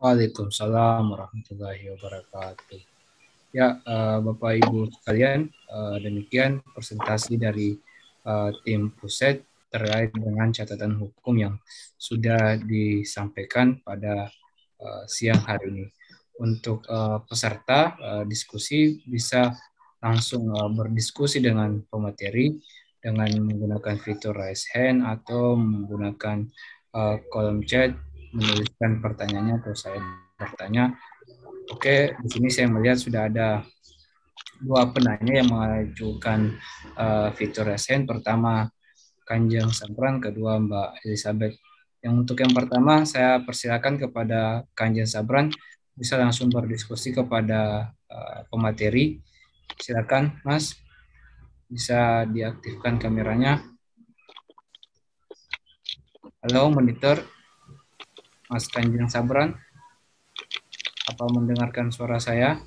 Waalaikumsalam warahmatullahi wabarakatuh. Ya, Bapak Ibu sekalian, demikian presentasi dari tim Puset terkait dengan catatan hukum yang sudah disampaikan pada siang hari ini. Untuk peserta diskusi bisa langsung berdiskusi dengan pemateri dengan menggunakan fitur raise hand atau menggunakan kolom chat, menuliskan pertanyaannya atau saya bertanya. Oke, di sini saya melihat sudah ada dua penanya yang mengajukan fitur raise hand. Pertama Kanjeng Sabran, kedua Mbak Elizabeth. Yang untuk yang pertama, saya persilakan kepada Kanjeng Sabran, bisa langsung berdiskusi kepada pemateri. Silakan, Mas, bisa diaktifkan kameranya. Halo, monitor, Mas Kanjeng Sabran, apa mendengarkan suara saya?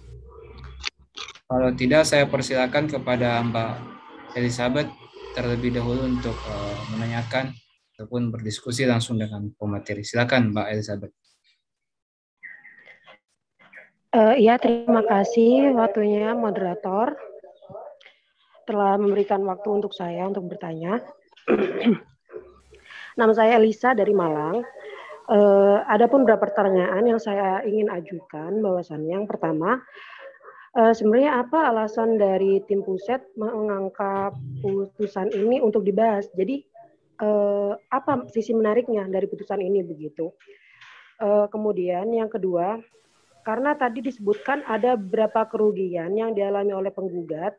Kalau tidak, saya persilakan kepada Mbak Elizabeth terlebih dahulu untuk menanyakan ataupun berdiskusi langsung dengan pemateri. Silakan, Mbak Elizabeth. Iya, terima kasih waktunya moderator telah memberikan waktu untuk saya untuk bertanya. Nama saya Elisa dari Malang. Ada pun beberapa pertanyaan yang saya ingin ajukan, bahwasannya yang pertama, sebenarnya apa alasan dari tim Puset mengangkat putusan ini untuk dibahas? Jadi apa sisi menariknya dari putusan ini begitu? Kemudian yang kedua, karena tadi disebutkan ada beberapa kerugian yang dialami oleh penggugat,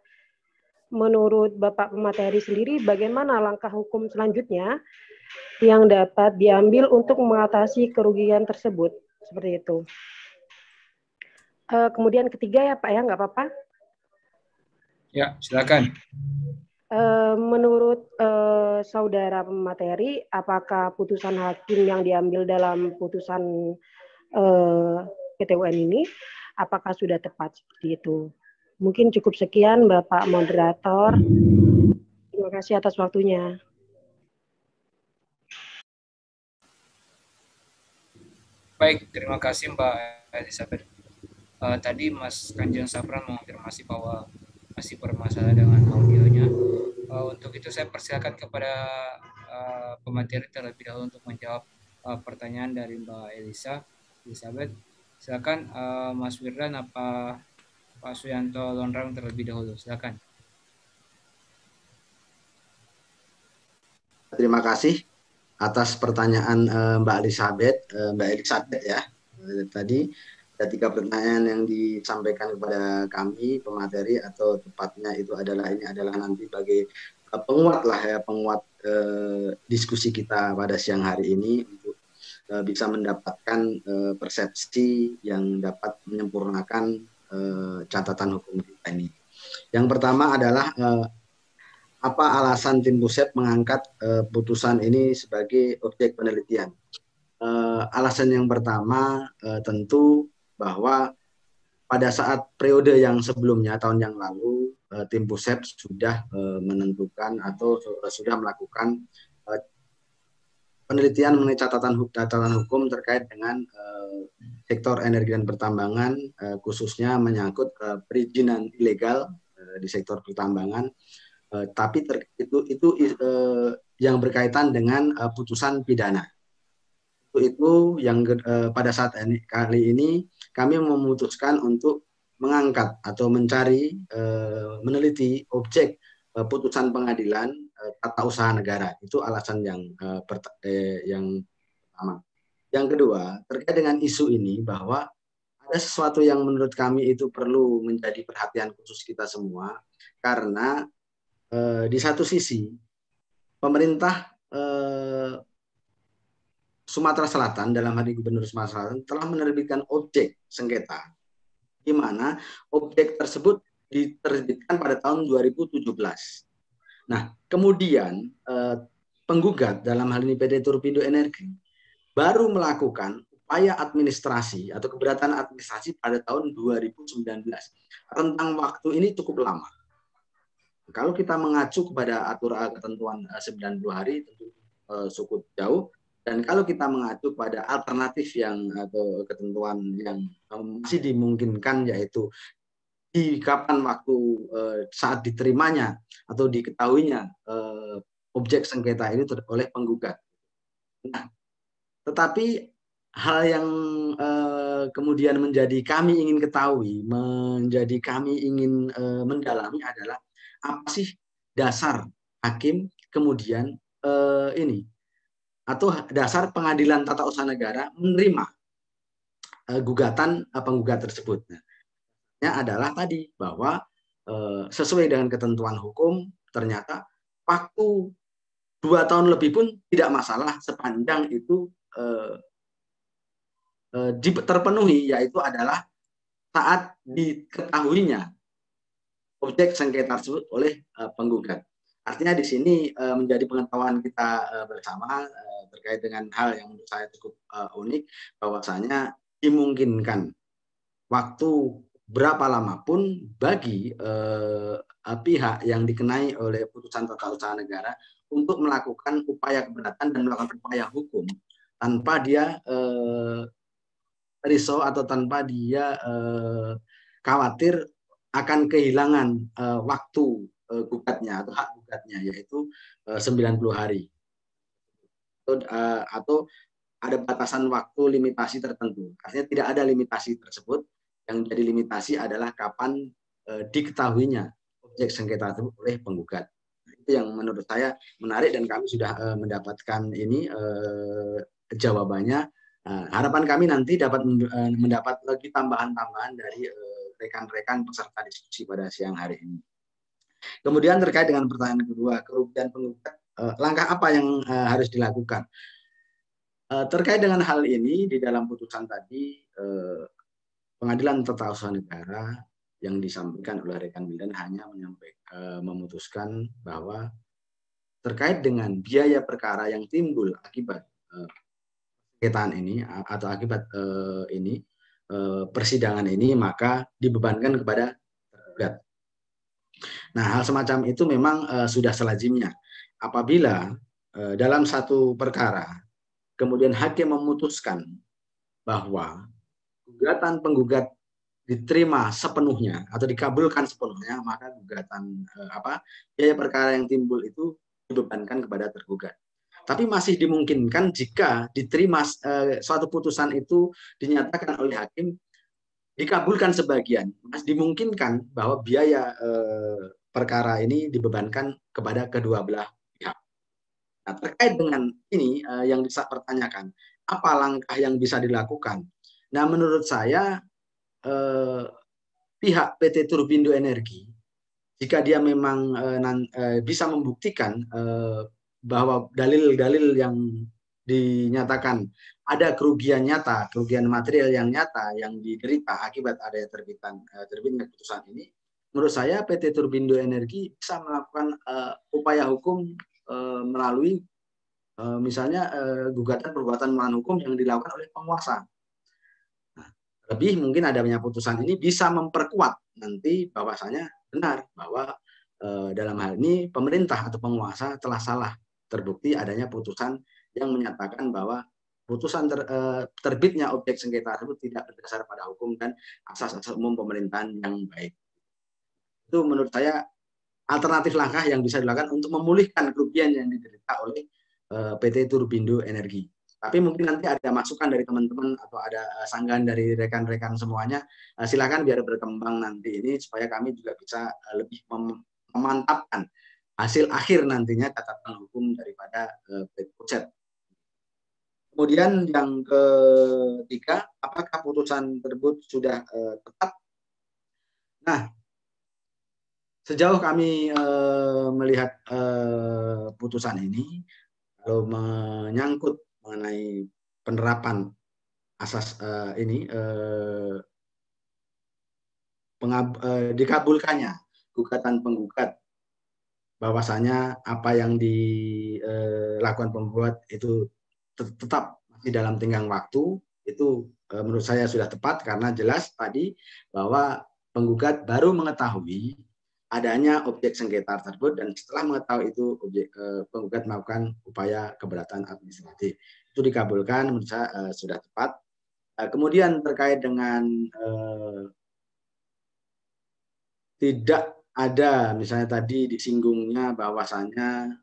menurut Bapak pemateri sendiri, bagaimana langkah hukum selanjutnya yang dapat diambil untuk mengatasi kerugian tersebut? Seperti itu. Kemudian ketiga ya Pak ya, nggak apa-apa? Ya, silakan. Menurut saudara pemateri, apakah putusan hakim yang diambil dalam putusan PT UN ini, apakah sudah tepat seperti itu? Mungkin cukup sekian Bapak moderator. Terima kasih atas waktunya. Baik, terima kasih Mbak Elizabeth. Tadi Mas Kanjeng Sapran mengonfirmasi bahwa masih bermasalah dengan audionya. Untuk itu saya persilakan kepada pemateri terlebih dahulu untuk menjawab pertanyaan dari Mbak Elizabeth. Silakan Mas Wirdan apa Pak Suyanto Lonrang terlebih dahulu. Silakan. Terima kasih atas pertanyaan Mbak Elizabeth ya. Tadi ada 3 pertanyaan yang disampaikan kepada kami pemateri, atau tepatnya itu adalah nanti sebagai penguat diskusi kita pada siang hari ini untuk bisa mendapatkan persepsi yang dapat menyempurnakan catatan hukum kita ini. Yang pertama adalah apa alasan tim Puset mengangkat putusan ini sebagai objek penelitian? Alasan yang pertama tentu bahwa pada saat periode yang sebelumnya, tahun yang lalu, tim Puset sudah menentukan atau sudah melakukan penelitian mengenai catatan hukum terkait dengan sektor energi dan pertambangan, khususnya menyangkut perizinan ilegal di sektor pertambangan. Tapi itu yang berkaitan dengan putusan pidana. Itu yang pada saat kali ini kami memutuskan untuk mengangkat atau mencari meneliti objek putusan pengadilan tata usaha negara. Itu alasan yang pertama. Yang kedua, terkait dengan isu ini bahwa ada sesuatu yang menurut kami itu perlu menjadi perhatian khusus kita semua, karena di satu sisi pemerintah Sumatera Selatan, dalam hal ini Gubernur Sumatera Selatan, telah menerbitkan objek sengketa, di mana objek tersebut diterbitkan pada tahun 2017. Nah, kemudian penggugat, dalam hal ini PT Turpindo Energi, baru melakukan upaya administrasi atau keberatan administrasi pada tahun 2019. Rentang waktu ini cukup lama. Kalau kita mengacu kepada aturan ketentuan 90 hari, tentu cukup jauh. Dan kalau kita mengacu pada alternatif yang atau ketentuan yang masih dimungkinkan, yaitu di kapan waktu saat diterimanya atau diketahuinya objek sengketa ini oleh penggugat. Nah, tetapi hal yang kemudian menjadi kami ingin ketahui, menjadi kami ingin mendalami adalah apa sih dasar hakim kemudian ini atau dasar pengadilan tata usaha negara menerima gugatan penggugat tersebut. Nah, adalah tadi bahwa sesuai dengan ketentuan hukum ternyata waktu 2 tahun lebih pun tidak masalah sepanjang itu terpenuhi, yaitu adalah saat diketahuinya objek sengketa tersebut oleh penggugat. Artinya di sini menjadi pengetahuan kita bersama terkait dengan hal yang menurut saya cukup unik, bahwasanya dimungkinkan waktu berapa lama pun bagi pihak yang dikenai oleh putusan tata usaha negara untuk melakukan upaya keberatan dan melakukan upaya hukum tanpa dia risau atau tanpa dia khawatir akan kehilangan waktu gugatnya atau hak gugatnya, yaitu 90 hari atau ada batasan waktu limitasi tertentu. Artinya tidak ada limitasi tersebut. Yang jadi limitasi adalah kapan diketahuinya objek sengketa tersebut oleh penggugat. Itu yang menurut saya menarik dan kami sudah mendapatkan ini jawabannya. Harapan kami nanti dapat mendapat lagi tambahan-tambahan dari rekan-rekan peserta diskusi pada siang hari ini. Kemudian terkait dengan pertanyaan kedua, kerugian penggugat, langkah apa yang harus dilakukan? Terkait dengan hal ini, di dalam putusan tadi, Pengadilan Tata Usaha Negara yang disampaikan oleh rekan Wildan hanya memutuskan bahwa terkait dengan biaya perkara yang timbul akibat sengketaan ini atau akibat persidangan ini, maka dibebankan kepada tergugat. Nah, hal semacam itu memang sudah selazimnya. Apabila dalam satu perkara, kemudian hakim memutuskan bahwa gugatan penggugat diterima sepenuhnya atau dikabulkan sepenuhnya, maka gugatan biaya perkara yang timbul itu dibebankan kepada tergugat. Tapi masih dimungkinkan jika diterima suatu putusan itu dinyatakan oleh hakim dikabulkan sebagian, masih dimungkinkan bahwa biaya perkara ini dibebankan kepada kedua belah pihak. Nah, terkait dengan ini yang dipertanyakan, apa langkah yang bisa dilakukan? Nah, menurut saya pihak PT Turbindo Energi, jika dia memang bisa membuktikan bahwa dalil-dalil yang dinyatakan ada kerugian nyata, kerugian material yang nyata yang diderita akibat adanya terbitnya putusan ini, menurut saya PT Turbindo Energi bisa melakukan upaya hukum melalui misalnya gugatan perbuatan melawan hukum yang dilakukan oleh penguasa. Nah, lebih mungkin adanya putusan ini bisa memperkuat nanti bahwasanya benar bahwa dalam hal ini pemerintah atau penguasa telah salah, terbukti adanya putusan yang menyatakan bahwa putusan terbitnya objek sengketa tersebut tidak berdasar pada hukum dan asas-asas umum pemerintahan yang baik. Itu menurut saya alternatif langkah yang bisa dilakukan untuk memulihkan kerugian yang diderita oleh PT Turbindo Energi. Tapi mungkin nanti ada masukan dari teman-teman atau ada sanggahan dari rekan-rekan semuanya, silakan biar berkembang nanti ini supaya kami juga bisa lebih memantapkan hasil akhir nantinya catatan hukum daripada PT Puset. Kemudian yang ketiga, apakah putusan tersebut sudah tepat? Nah, sejauh kami melihat putusan ini, kalau menyangkut mengenai penerapan asas ini, dikabulkannya gugatan penggugat, bahwasanya apa yang dilakukan penggugat itu tetap masih dalam tenggang waktu, itu menurut saya sudah tepat karena jelas tadi bahwa penggugat baru mengetahui adanya objek sengketa tersebut, dan setelah mengetahui itu penggugat melakukan upaya keberatan administratif. Itu dikabulkan, menurut saya sudah tepat. Kemudian terkait dengan tidak ada, misalnya tadi disinggungnya bahwasannya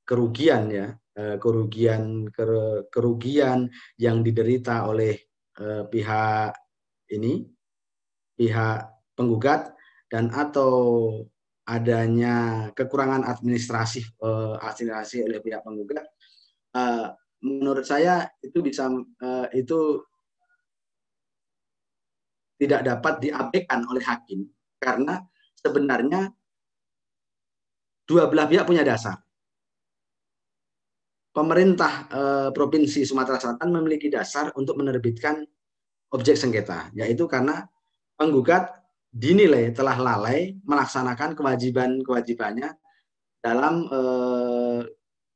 kerugian ya, kerugian yang diderita oleh pihak penggugat, dan atau adanya kekurangan administrasi oleh pihak penggugat, menurut saya itu bisa itu tidak dapat diabaikan oleh hakim, karena sebenarnya dua belah pihak punya dasar. Pemerintah Provinsi Sumatera Selatan memiliki dasar untuk menerbitkan objek sengketa, yaitu karena penggugat dinilai telah lalai melaksanakan kewajibannya dalam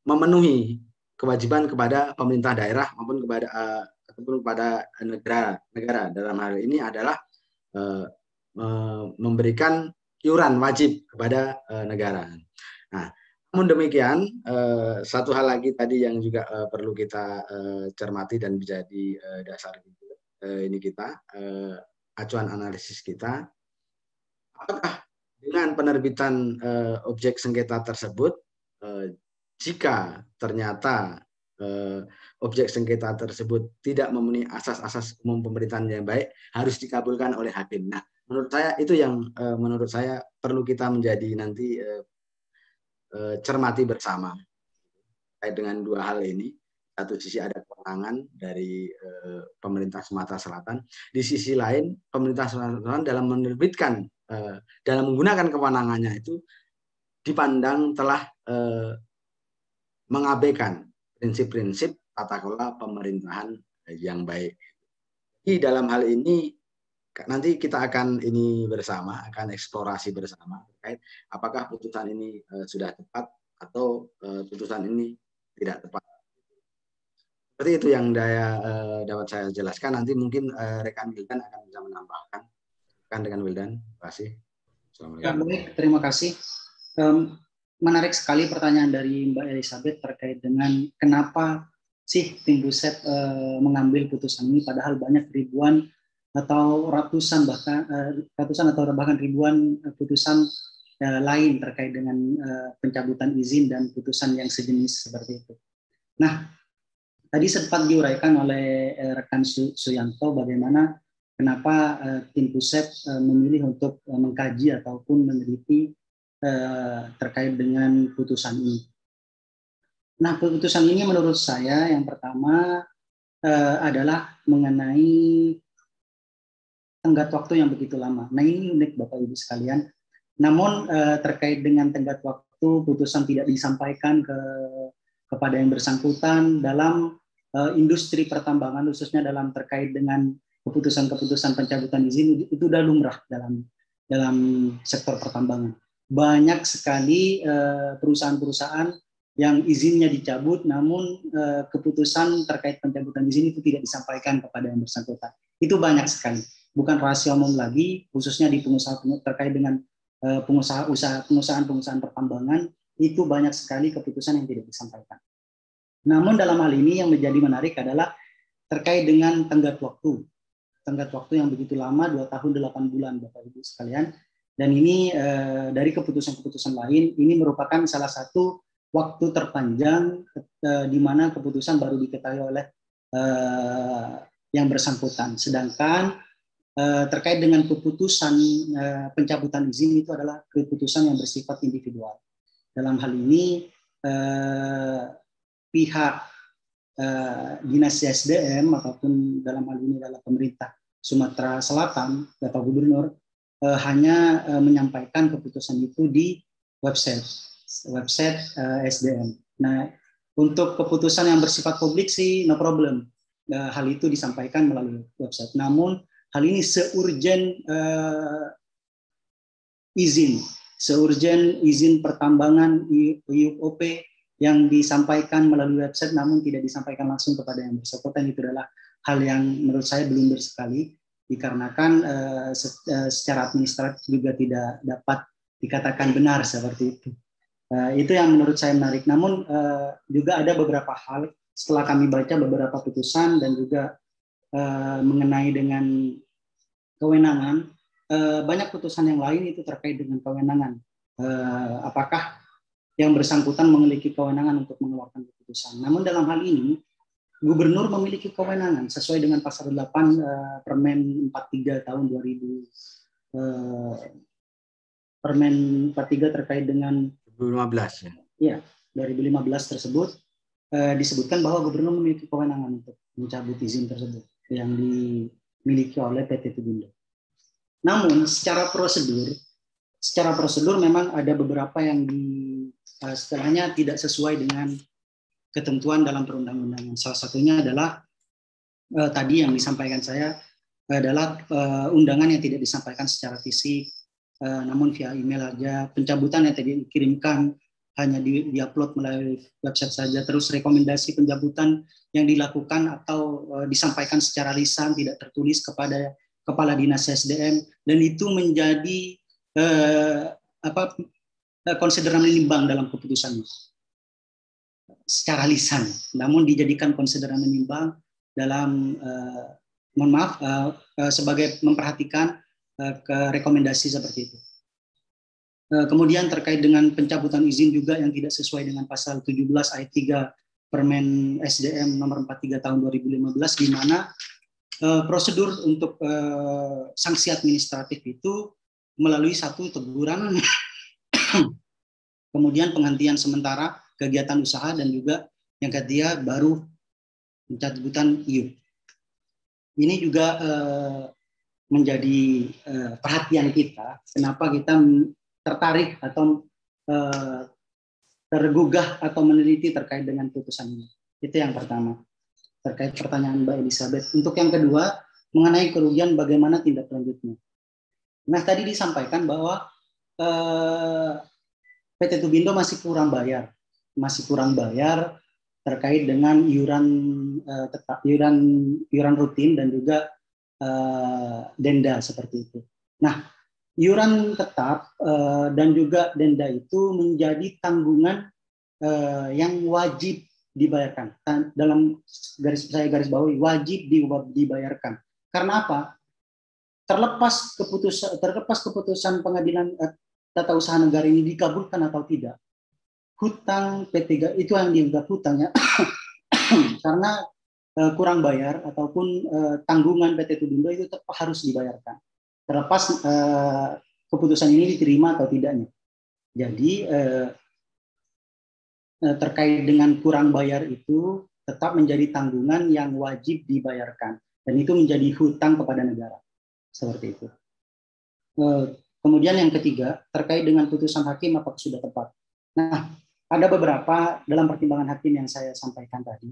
memenuhi kewajiban kepada pemerintah daerah maupun kepada negara. Dalam hal ini adalah memberikan iuran wajib kepada negara. Nah, namun demikian, satu hal lagi tadi yang juga perlu kita cermati dan menjadi dasar acuan analisis kita, apakah dengan penerbitan objek sengketa tersebut, jika ternyata objek sengketa tersebut tidak memenuhi asas-asas umum pemerintahan yang baik, harus dikabulkan oleh hakim. Nah, menurut saya itu yang menurut saya perlu kita menjadi nanti cermati bersama terkait dengan dua hal ini. Satu sisi ada kewenangan dari pemerintah Sumatera Selatan, di sisi lain pemerintah Sumatera Selatan dalam menerbitkan, dalam menggunakan kewenangannya itu dipandang telah mengabaikan prinsip-prinsip tata kelola pemerintahan yang baik. Di dalam hal ini nanti kita akan akan eksplorasi bersama terkait apakah putusan ini sudah tepat atau putusan ini tidak tepat. Seperti itu yang dapat saya jelaskan. Nanti mungkin rekan Wildan akan bisa menambahkan. Rekan dengan Wildan, terima kasih. Ya, baik, terima kasih. Menarik sekali pertanyaan dari Mbak Elizabeth terkait dengan kenapa sih tim Buset mengambil putusan ini, padahal banyak ribuan atau ratusan atau bahkan ribuan putusan lain terkait dengan pencabutan izin dan putusan yang sejenis seperti itu. Nah, tadi sempat diuraikan oleh rekan Suyanto bagaimana kenapa tim Buset memilih untuk mengkaji ataupun meneliti terkait dengan putusan ini. Nah, putusan ini menurut saya yang pertama adalah mengenai tenggat waktu yang begitu lama. Nah, ini unik Bapak Ibu sekalian. Namun terkait dengan tenggat waktu, putusan tidak disampaikan kepada yang bersangkutan dalam industri pertambangan, khususnya dalam terkait dengan keputusan-keputusan pencabutan izin, itu sudah lumrah dalam sektor pertambangan. Banyak sekali perusahaan-perusahaan yang izinnya dicabut, namun keputusan terkait pencabutan izin itu tidak disampaikan kepada yang bersangkutan. Itu banyak sekali. Bukan rahasia umum lagi, khususnya di pengusaha terkait dengan pengusahaan pertambangan, itu banyak sekali keputusan yang tidak disampaikan. Namun dalam hal ini yang menjadi menarik adalah terkait dengan tenggat waktu yang begitu lama, 2 tahun 8 bulan Bapak Ibu sekalian. Dan ini dari keputusan-keputusan lain, ini merupakan salah satu waktu terpanjang di mana keputusan baru diketahui oleh yang bersangkutan. Sedangkan terkait dengan keputusan pencabutan izin itu adalah keputusan yang bersifat individual. Dalam hal ini pihak Dinas SDM ataupun dalam hal ini adalah pemerintah Sumatera Selatan, Bapak Gubernur, hanya menyampaikan keputusan itu di website SDM. Nah, untuk keputusan yang bersifat publik sih no problem. Hal itu disampaikan melalui website. Namun hal ini seurgen izin pertambangan IUP yang disampaikan melalui website namun tidak disampaikan langsung kepada yang bersangkutan, itu adalah hal yang menurut saya blunder sekali. dikarenakan secara administratif juga tidak dapat dikatakan benar seperti itu. Itu yang menurut saya menarik. Namun juga ada beberapa hal setelah kami baca beberapa putusan dan juga mengenai dengan kewenangan, banyak putusan yang lain itu terkait dengan kewenangan. Apakah yang bersangkutan memiliki kewenangan untuk mengeluarkan keputusan. Namun dalam hal ini, Gubernur memiliki kewenangan sesuai dengan pasal 8 Permen 43 tahun 2000, Permen 43 terkait dengan 2015 ya. Ya, 2015 tersebut disebutkan bahwa Gubernur memiliki kewenangan untuk mencabut izin tersebut yang dimiliki oleh PT Tubindo. Namun secara prosedur memang ada beberapa yang istilahnya tidak sesuai dengan ketentuan dalam perundang-undangan. Salah satunya adalah tadi yang disampaikan saya adalah undangan yang tidak disampaikan secara fisik, namun via email aja, pencabutan yang tadi dikirimkan hanya diupload melalui website saja, terus rekomendasi pencabutan yang dilakukan atau disampaikan secara lisan tidak tertulis kepada Kepala Dinas SDM, dan itu menjadi konsideran menimbang dalam keputusan secara lisan, namun dijadikan konsideran menimbang dalam sebagai memperhatikan ke rekomendasi seperti itu. Kemudian terkait dengan pencabutan izin juga yang tidak sesuai dengan pasal 17 ayat 3 Permen SDM nomor 43 tahun 2015, di mana prosedur untuk sanksi administratif itu melalui satu teguran, kemudian penghentian sementara kegiatan usaha, dan juga yang ketiga baru pencabutan IUP. Ini juga menjadi perhatian kita, kenapa kita tertarik atau tergugah atau meneliti terkait dengan putusan ini. Itu yang pertama, terkait pertanyaan Mbak Elizabeth. Untuk yang kedua, mengenai kerugian bagaimana tindak lanjutnya. Nah, tadi disampaikan bahwa PT Tubindo masih kurang bayar terkait dengan iuran rutin dan juga denda seperti itu. Nah, iuran tetap dan juga denda itu menjadi tanggungan yang wajib dibayarkan. Dalam garis bawahi, wajib dibayarkan. Karena apa? Terlepas keputusan pengadilan tata usaha negara ini dikabulkan atau tidak, hutang PT itu yang dianggap hutangnya karena kurang bayar ataupun tanggungan PT Tubindo itu tetap harus dibayarkan, terlepas keputusan ini diterima atau tidaknya. Jadi terkait dengan kurang bayar itu tetap menjadi tanggungan yang wajib dibayarkan, dan itu menjadi hutang kepada negara. Seperti itu. Kemudian yang ketiga, terkait dengan putusan hakim apakah sudah tepat. Nah, ada beberapa dalam pertimbangan hakim yang saya sampaikan tadi,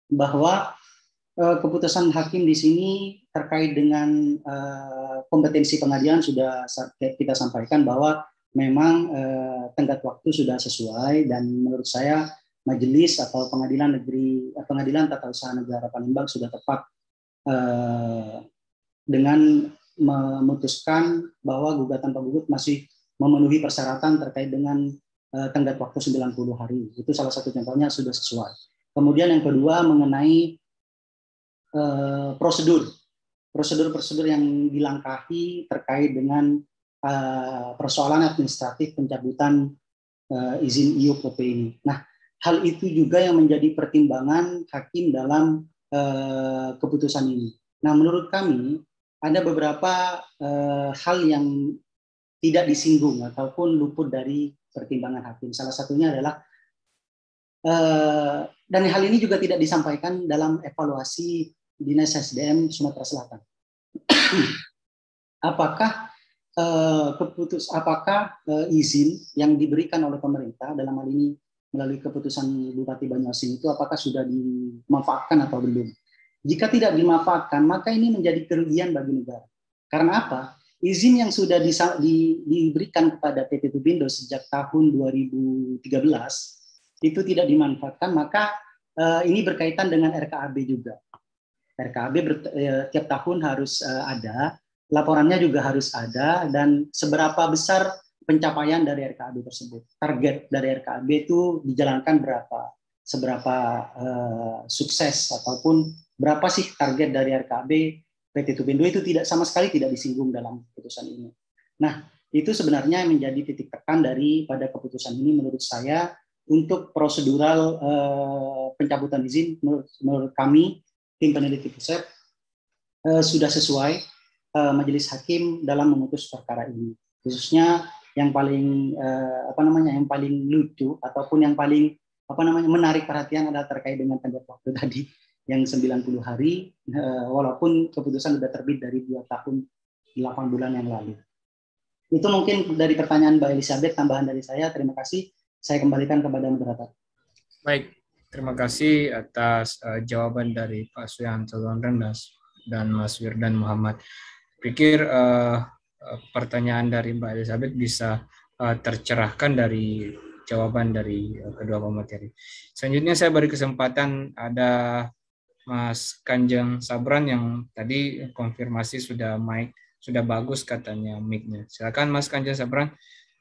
bahwa keputusan hakim di sini terkait dengan kompetensi pengadilan sudah kita sampaikan bahwa memang tenggat waktu sudah sesuai, dan menurut saya majelis atau pengadilan tata usaha negara Palembang sudah tepat dengan memutuskan bahwa gugatan penggugat masih memenuhi persyaratan terkait dengan tenggat waktu 90 hari. Itu salah satu contohnya sudah sesuai. Kemudian yang kedua mengenai prosedur yang dilangkahi terkait dengan persoalan administratif pencabutan izin IUP OP ini. Nah, hal itu juga yang menjadi pertimbangan hakim dalam keputusan ini. Nah, menurut kami ada beberapa hal yang tidak disinggung ataupun luput dari pertimbangan hakim. Salah satunya adalah dan hal ini juga tidak disampaikan dalam evaluasi Dinas SDM Sumatera Selatan. Apakah izin yang diberikan oleh pemerintah dalam hal ini melalui keputusan Bupati Banyuasin itu apakah sudah dimanfaatkan atau belum? Jika tidak dimanfaatkan, maka ini menjadi kerugian bagi negara. Karena apa? Izin yang sudah diberikan kepada PT Tubindo sejak tahun 2013 itu tidak dimanfaatkan, maka ini berkaitan dengan RKAB juga. RKAB tiap tahun harus ada, laporannya juga harus ada, dan seberapa besar pencapaian dari RKAB tersebut. Target dari RKAB itu dijalankan berapa, seberapa sukses, ataupun berapa sih target dari RKAB. PT Tupindo itu sama sekali tidak disinggung dalam keputusan ini. Nah, itu sebenarnya menjadi titik tekan daripada keputusan ini menurut saya. Untuk prosedural pencabutan izin, menurut kami tim peneliti pusat sudah sesuai majelis hakim dalam memutus perkara ini. Khususnya yang paling yang paling lucu ataupun yang paling menarik perhatian adalah terkait dengan tenggat waktu tadi yang 90 hari, walaupun keputusan sudah terbit dari 2 tahun 8 bulan yang lalu. Itu mungkin dari pertanyaan Mbak Elizabeth, tambahan dari saya. Terima kasih. Saya kembalikan kepada moderator. Baik, terima kasih atas jawaban dari Pak Suyanto dan Mas Wirdan Muhammad. Pikir pertanyaan dari Mbak Elizabeth bisa tercerahkan dari jawaban dari kedua pemateri. Selanjutnya saya beri kesempatan ada Mas Kanjeng Sabran yang tadi konfirmasi sudah bagus katanya mic-nya. Silakan Mas Kanjeng Sabran.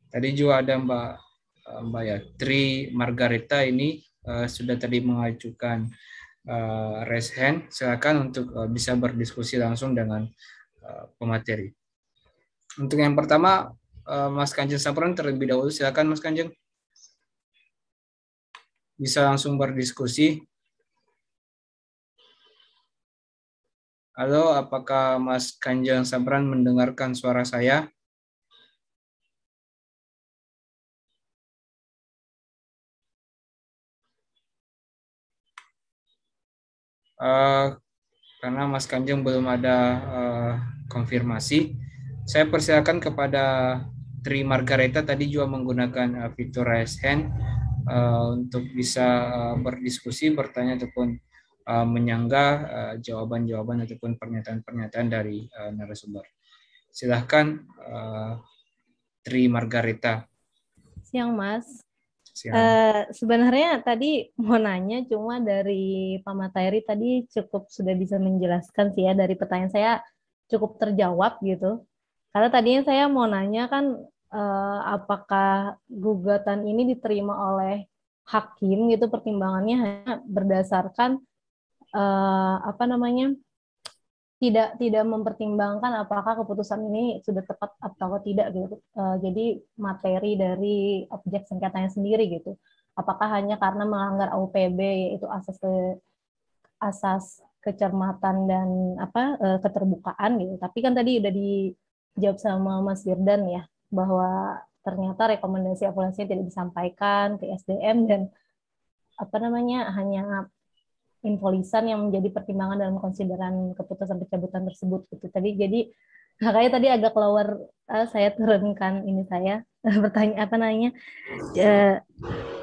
Tadi juga ada Mbak Tri Margareta ini sudah tadi mengajukan raise hand. Silakan untuk bisa berdiskusi langsung dengan pemateri. Untuk yang pertama, Mas Kanjeng Sabran terlebih dahulu. Silakan Mas Kanjeng. Bisa langsung berdiskusi. Halo, apakah Mas Kanjeng Sabran mendengarkan suara saya? Karena Mas Kanjeng belum ada konfirmasi, saya persilakan kepada Tri Margareta tadi juga menggunakan fitur raise hand untuk bisa berdiskusi, bertanya ataupun menyanggah jawaban-jawaban ataupun pernyataan-pernyataan dari narasumber. Silahkan Tri Margareta. Siang Mas. Sebenarnya tadi mau nanya, cuma dari Pak Matahari tadi cukup sudah bisa menjelaskan sih ya, dari pertanyaan saya cukup terjawab gitu. Karena tadinya saya mau nanya kan apakah gugatan ini diterima oleh hakim gitu, pertimbangannya hanya berdasarkan tidak mempertimbangkan apakah keputusan ini sudah tepat atau tidak gitu. Jadi materi dari objek sengketanya sendiri gitu. Apakah hanya karena melanggar AUPB, yaitu asas kecermatan dan keterbukaan gitu. Tapi kan tadi udah dijawab sama Mas Wirdan ya, bahwa ternyata rekomendasi evaluasi tidak disampaikan ke SDM dan hanya info lisan yang menjadi pertimbangan dalam konsideran keputusan pencabutan tersebut gitu. Tadi jadi makanya tadi agak keluar saya turunkan ini saya bertanya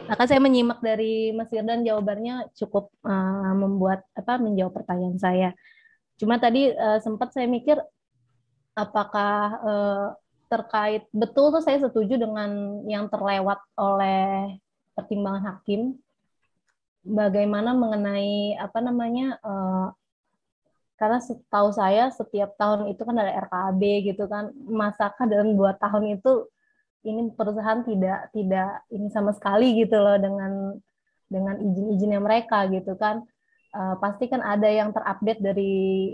maka saya menyimak dari Mas Wirdan jawabannya cukup menjawab pertanyaan saya. Cuma tadi sempat saya mikir apakah terkait betul tuh saya setuju dengan yang terlewat oleh pertimbangan hakim. Bagaimana mengenai karena setahu saya setiap tahun itu kan ada RKAB gitu kan, masakah dalam 2 tahun itu ini perusahaan tidak ini sama sekali gitu loh dengan izin-izinnya mereka gitu kan. Pasti kan ada yang terupdate dari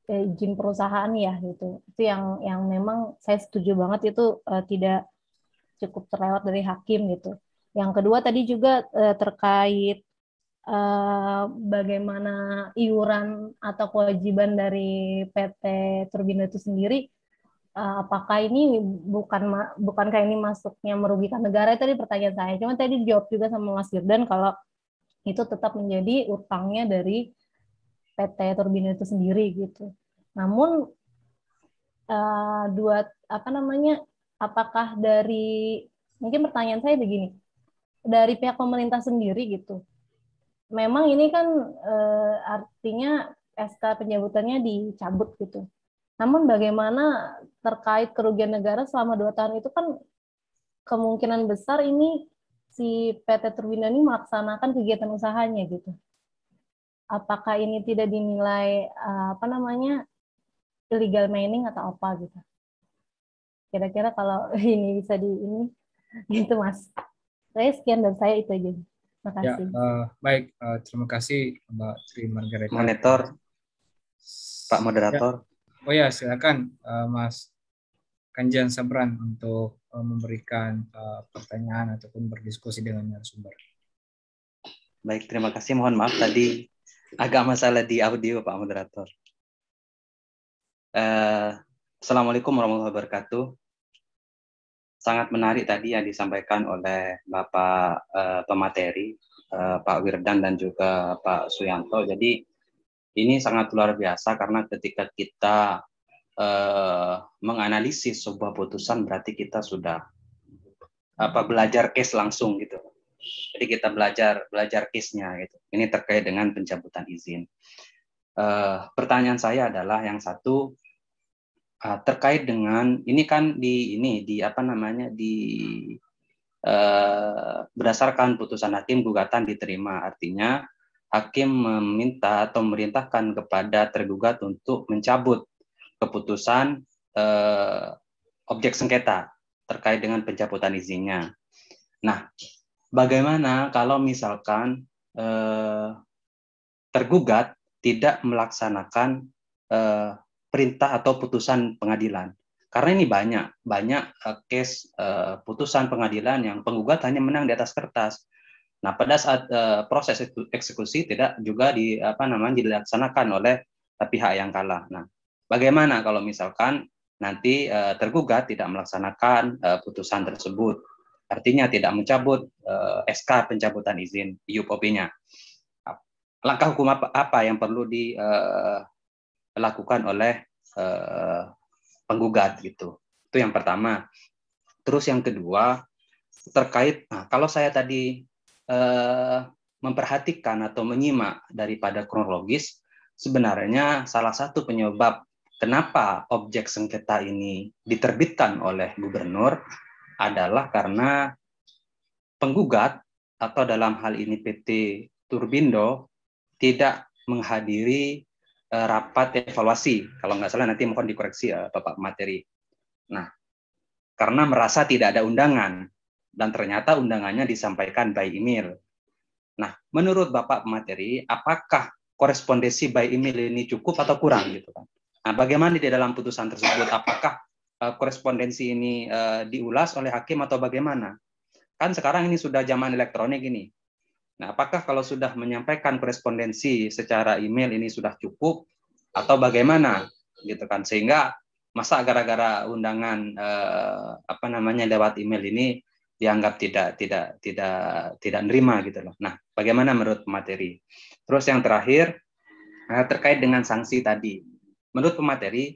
izin perusahaan ya gitu. Itu yang memang saya setuju banget itu tidak cukup terlewat dari hakim gitu. Yang kedua tadi juga terkait bagaimana iuran atau kewajiban dari PT Turbina itu sendiri, apakah ini bukankah ini masuknya merugikan negara? Itu tadi pertanyaan saya. Cuma tadi dijawab juga sama Mas Wirdan kalau itu tetap menjadi utangnya dari PT Turbina itu sendiri gitu. Namun apakah dari, mungkin pertanyaan saya begini, dari pihak pemerintah sendiri gitu, memang ini kan artinya SK pencabutannya dicabut gitu. Namun bagaimana terkait kerugian negara selama 2 tahun itu kan kemungkinan besar ini si PT Turbina ini melaksanakan kegiatan usahanya gitu. apakah ini tidak dinilai illegal mining atau apa gitu. Kira-kira kalau ini bisa ini gitu Mas. Saya sekian dari saya itu aja. Terima kasih. Baik, terima kasih Mbak Tri Margareta. Monitor, Pak Moderator. Ya. Oh ya, silakan Mas Kanjeng Sabran untuk memberikan pertanyaan ataupun berdiskusi dengan narasumber. Baik, terima kasih. Mohon maaf tadi agak masalah di audio, Pak Moderator. Assalamualaikum warahmatullahi wabarakatuh. Sangat menarik tadi yang disampaikan oleh Bapak pemateri, Pak Wirdan dan juga Pak Suyanto. Jadi ini sangat luar biasa karena ketika kita menganalisis sebuah putusan berarti kita sudah belajar case langsung gitu. Jadi kita belajar case-nya gitu. Ini terkait dengan pencabutan izin. Pertanyaan saya adalah yang satu terkait dengan ini kan berdasarkan putusan hakim gugatan diterima, artinya hakim meminta atau memerintahkan kepada tergugat untuk mencabut keputusan objek sengketa terkait dengan pencabutan izinnya. Nah, bagaimana kalau misalkan tergugat tidak melaksanakan perintah atau putusan pengadilan? Karena ini banyak case putusan pengadilan yang penggugat hanya menang di atas kertas. Nah, pada saat proses eksekusi tidak juga dilaksanakan oleh pihak yang kalah. Nah, bagaimana kalau misalkan nanti tergugat tidak melaksanakan putusan tersebut? Artinya tidak mencabut SK pencabutan izin IUP-nya. Langkah hukum apa yang perlu dilakukan oleh penggugat gitu? Itu yang pertama. Terus yang kedua terkait, kalau saya tadi memperhatikan atau menyimak daripada kronologis, sebenarnya salah satu penyebab kenapa objek sengketa ini diterbitkan oleh gubernur adalah karena penggugat atau dalam hal ini PT Turbindo tidak menghadiri rapat evaluasi. Kalau nggak salah nanti mohon dikoreksi Bapak materi. Nah, karena merasa tidak ada undangan dan ternyata undangannya disampaikan by email. Nah, menurut Bapak materi, apakah korespondensi by email ini cukup atau kurang gitu kan? Nah, bagaimana di dalam putusan tersebut? Apakah korespondensi ini diulas oleh hakim atau bagaimana? Kan sekarang ini sudah zaman elektronik ini. Nah, apakah kalau sudah menyampaikan korespondensi secara email ini sudah cukup atau bagaimana gitu kan? Sehingga masa gara-gara undangan lewat email ini dianggap tidak nerima gitu loh. Nah, bagaimana menurut pemateri? Terus yang terakhir terkait dengan sanksi tadi. Menurut pemateri,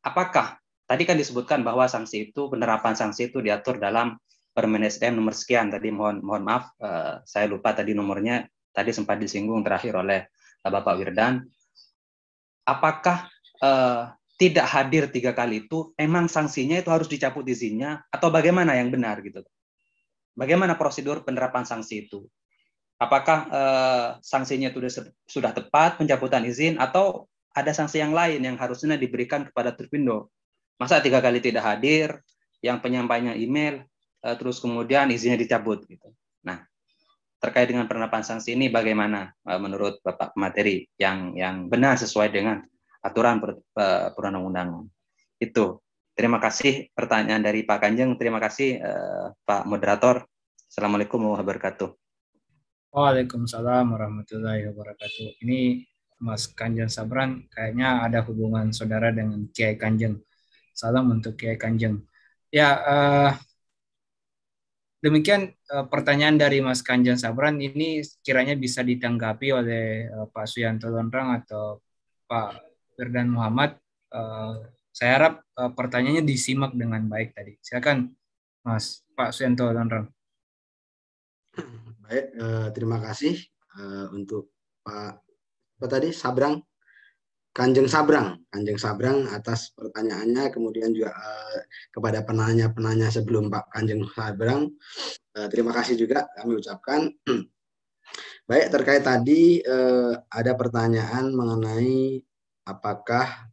apakah tadi kan disebutkan bahwa penerapan sanksi itu diatur dalam Permen SDM nomor sekian. Tadi mohon maaf, saya lupa tadi nomornya. Tadi sempat disinggung terakhir oleh Bapak Wirdan. Apakah tidak hadir 3 kali itu emang sanksinya itu harus dicabut izinnya atau bagaimana yang benar gitu? Bagaimana prosedur penerapan sanksi itu? Apakah sanksinya itu sudah tepat pencabutan izin atau ada sanksi yang lain yang harusnya diberikan kepada Turbindo? Masa 3 kali tidak hadir, yang penyampainya email, terus kemudian izinnya dicabut gitu. Nah, terkait dengan penerapan sanksi ini bagaimana menurut Bapak materi yang benar sesuai dengan aturan perundang-undangan? Itu. Terima kasih pertanyaan dari Pak Kanjeng. Terima kasih Pak Moderator. Assalamualaikum warahmatullahi wabarakatuh. Waalaikumsalam warahmatullahi wabarakatuh. Ini Mas Kanjeng Sabran kayaknya ada hubungan saudara dengan Kiai Kanjeng. Salam untuk Kiai Kanjeng. Ya, demikian pertanyaan dari Mas Kanjeng Sabran. Ini kiranya bisa ditanggapi oleh Pak Suyanto Lonrang atau Pak Wirdan Muhammad. Saya harap pertanyaannya disimak dengan baik tadi. Silakan Mas Pak Suyanto Lonrang. Baik, terima kasih untuk Pak Sabrang, Kanjeng Sabrang atas pertanyaannya, kemudian juga kepada penanya sebelum Pak Kanjeng Sabrang, terima kasih juga kami ucapkan. Baik, terkait tadi ada pertanyaan mengenai apakah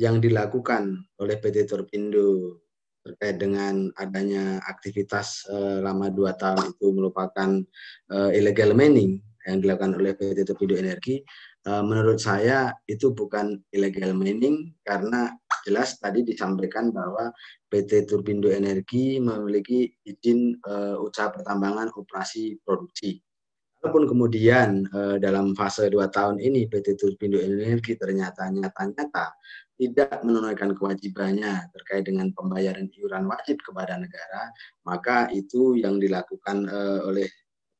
yang dilakukan oleh PT Turpindo terkait dengan adanya aktivitas selama 2 tahun itu merupakan illegal mining yang dilakukan oleh PT Turpindo Energi. Menurut saya itu bukan illegal mining karena jelas tadi disampaikan bahwa PT Turpindo Energi memiliki izin usaha pertambangan operasi produksi. Walaupun kemudian dalam fase 2 tahun ini PT Turpindo Energi ternyata nyata-nyata tidak menunaikan kewajibannya terkait dengan pembayaran iuran wajib kepada negara, maka itu yang dilakukan oleh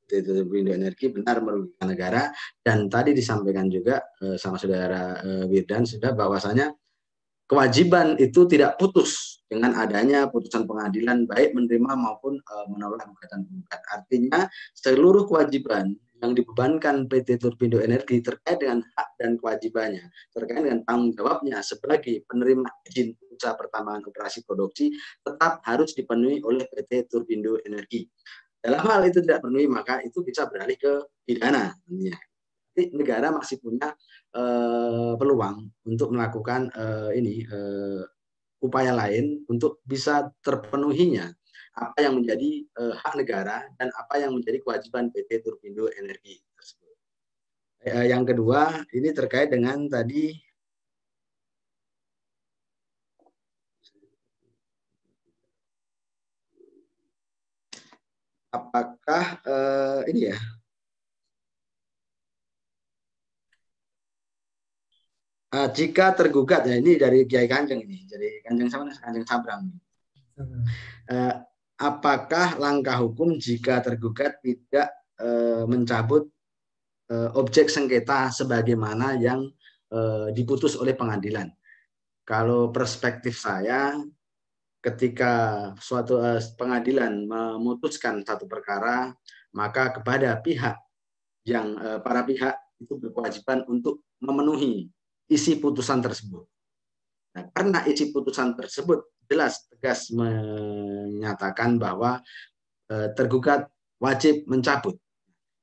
PT Turpindo Energi benar merugikan negara. Dan tadi disampaikan juga sama saudara Wirdan sudah bahwasanya kewajiban itu tidak putus dengan adanya putusan pengadilan baik menerima maupun menolak gugatan penggugat. Artinya seluruh kewajiban yang dibebankan PT Turpindo Energi terkait dengan hak dan kewajibannya, terkait dengan tanggung jawabnya sebagai penerima izin usaha pertambangan operasi produksi tetap harus dipenuhi oleh PT Turpindo Energi. Dalam hal itu tidak penuhi, maka itu bisa beralih ke pidana. Jadi negara masih punya peluang untuk melakukan upaya lain untuk bisa terpenuhinya apa yang menjadi hak negara dan apa yang menjadi kewajiban PT Turpindo Energi tersebut. Yang kedua, ini terkait dengan tadi apakah ini ya, jika tergugat, ya ini dari Kiai Kanjeng ini, jadi Kanjeng Sabrang. Apakah langkah hukum jika tergugat tidak mencabut objek sengketa sebagaimana yang diputus oleh pengadilan? Kalau perspektif saya, ketika suatu pengadilan memutuskan satu perkara, maka kepada pihak yang para pihak itu berkewajiban untuk memenuhi isi putusan tersebut. Nah, karena isi putusan tersebut jelas tegas menyatakan bahwa tergugat wajib mencabut.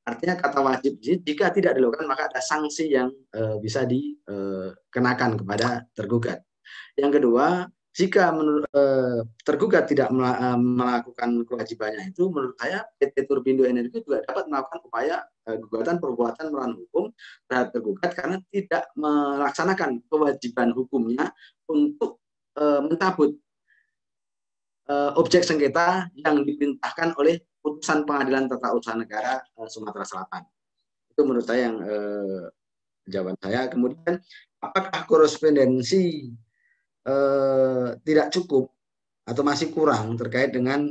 Artinya kata wajib jika tidak dilakukan maka ada sanksi yang bisa dikenakan kepada tergugat. Yang kedua, jika tergugat tidak melakukan kewajibannya itu, menurut saya PT Turpindo Energi juga dapat melakukan upaya gugatan perbuatan melawan hukum terhadap tergugat karena tidak melaksanakan kewajiban hukumnya untuk mencabut objek sengketa yang diperintahkan oleh putusan Pengadilan Tata Usaha Negara Sumatera Selatan. Itu menurut saya yang jawaban saya. Kemudian, apakah korespondensi tidak cukup atau masih kurang terkait dengan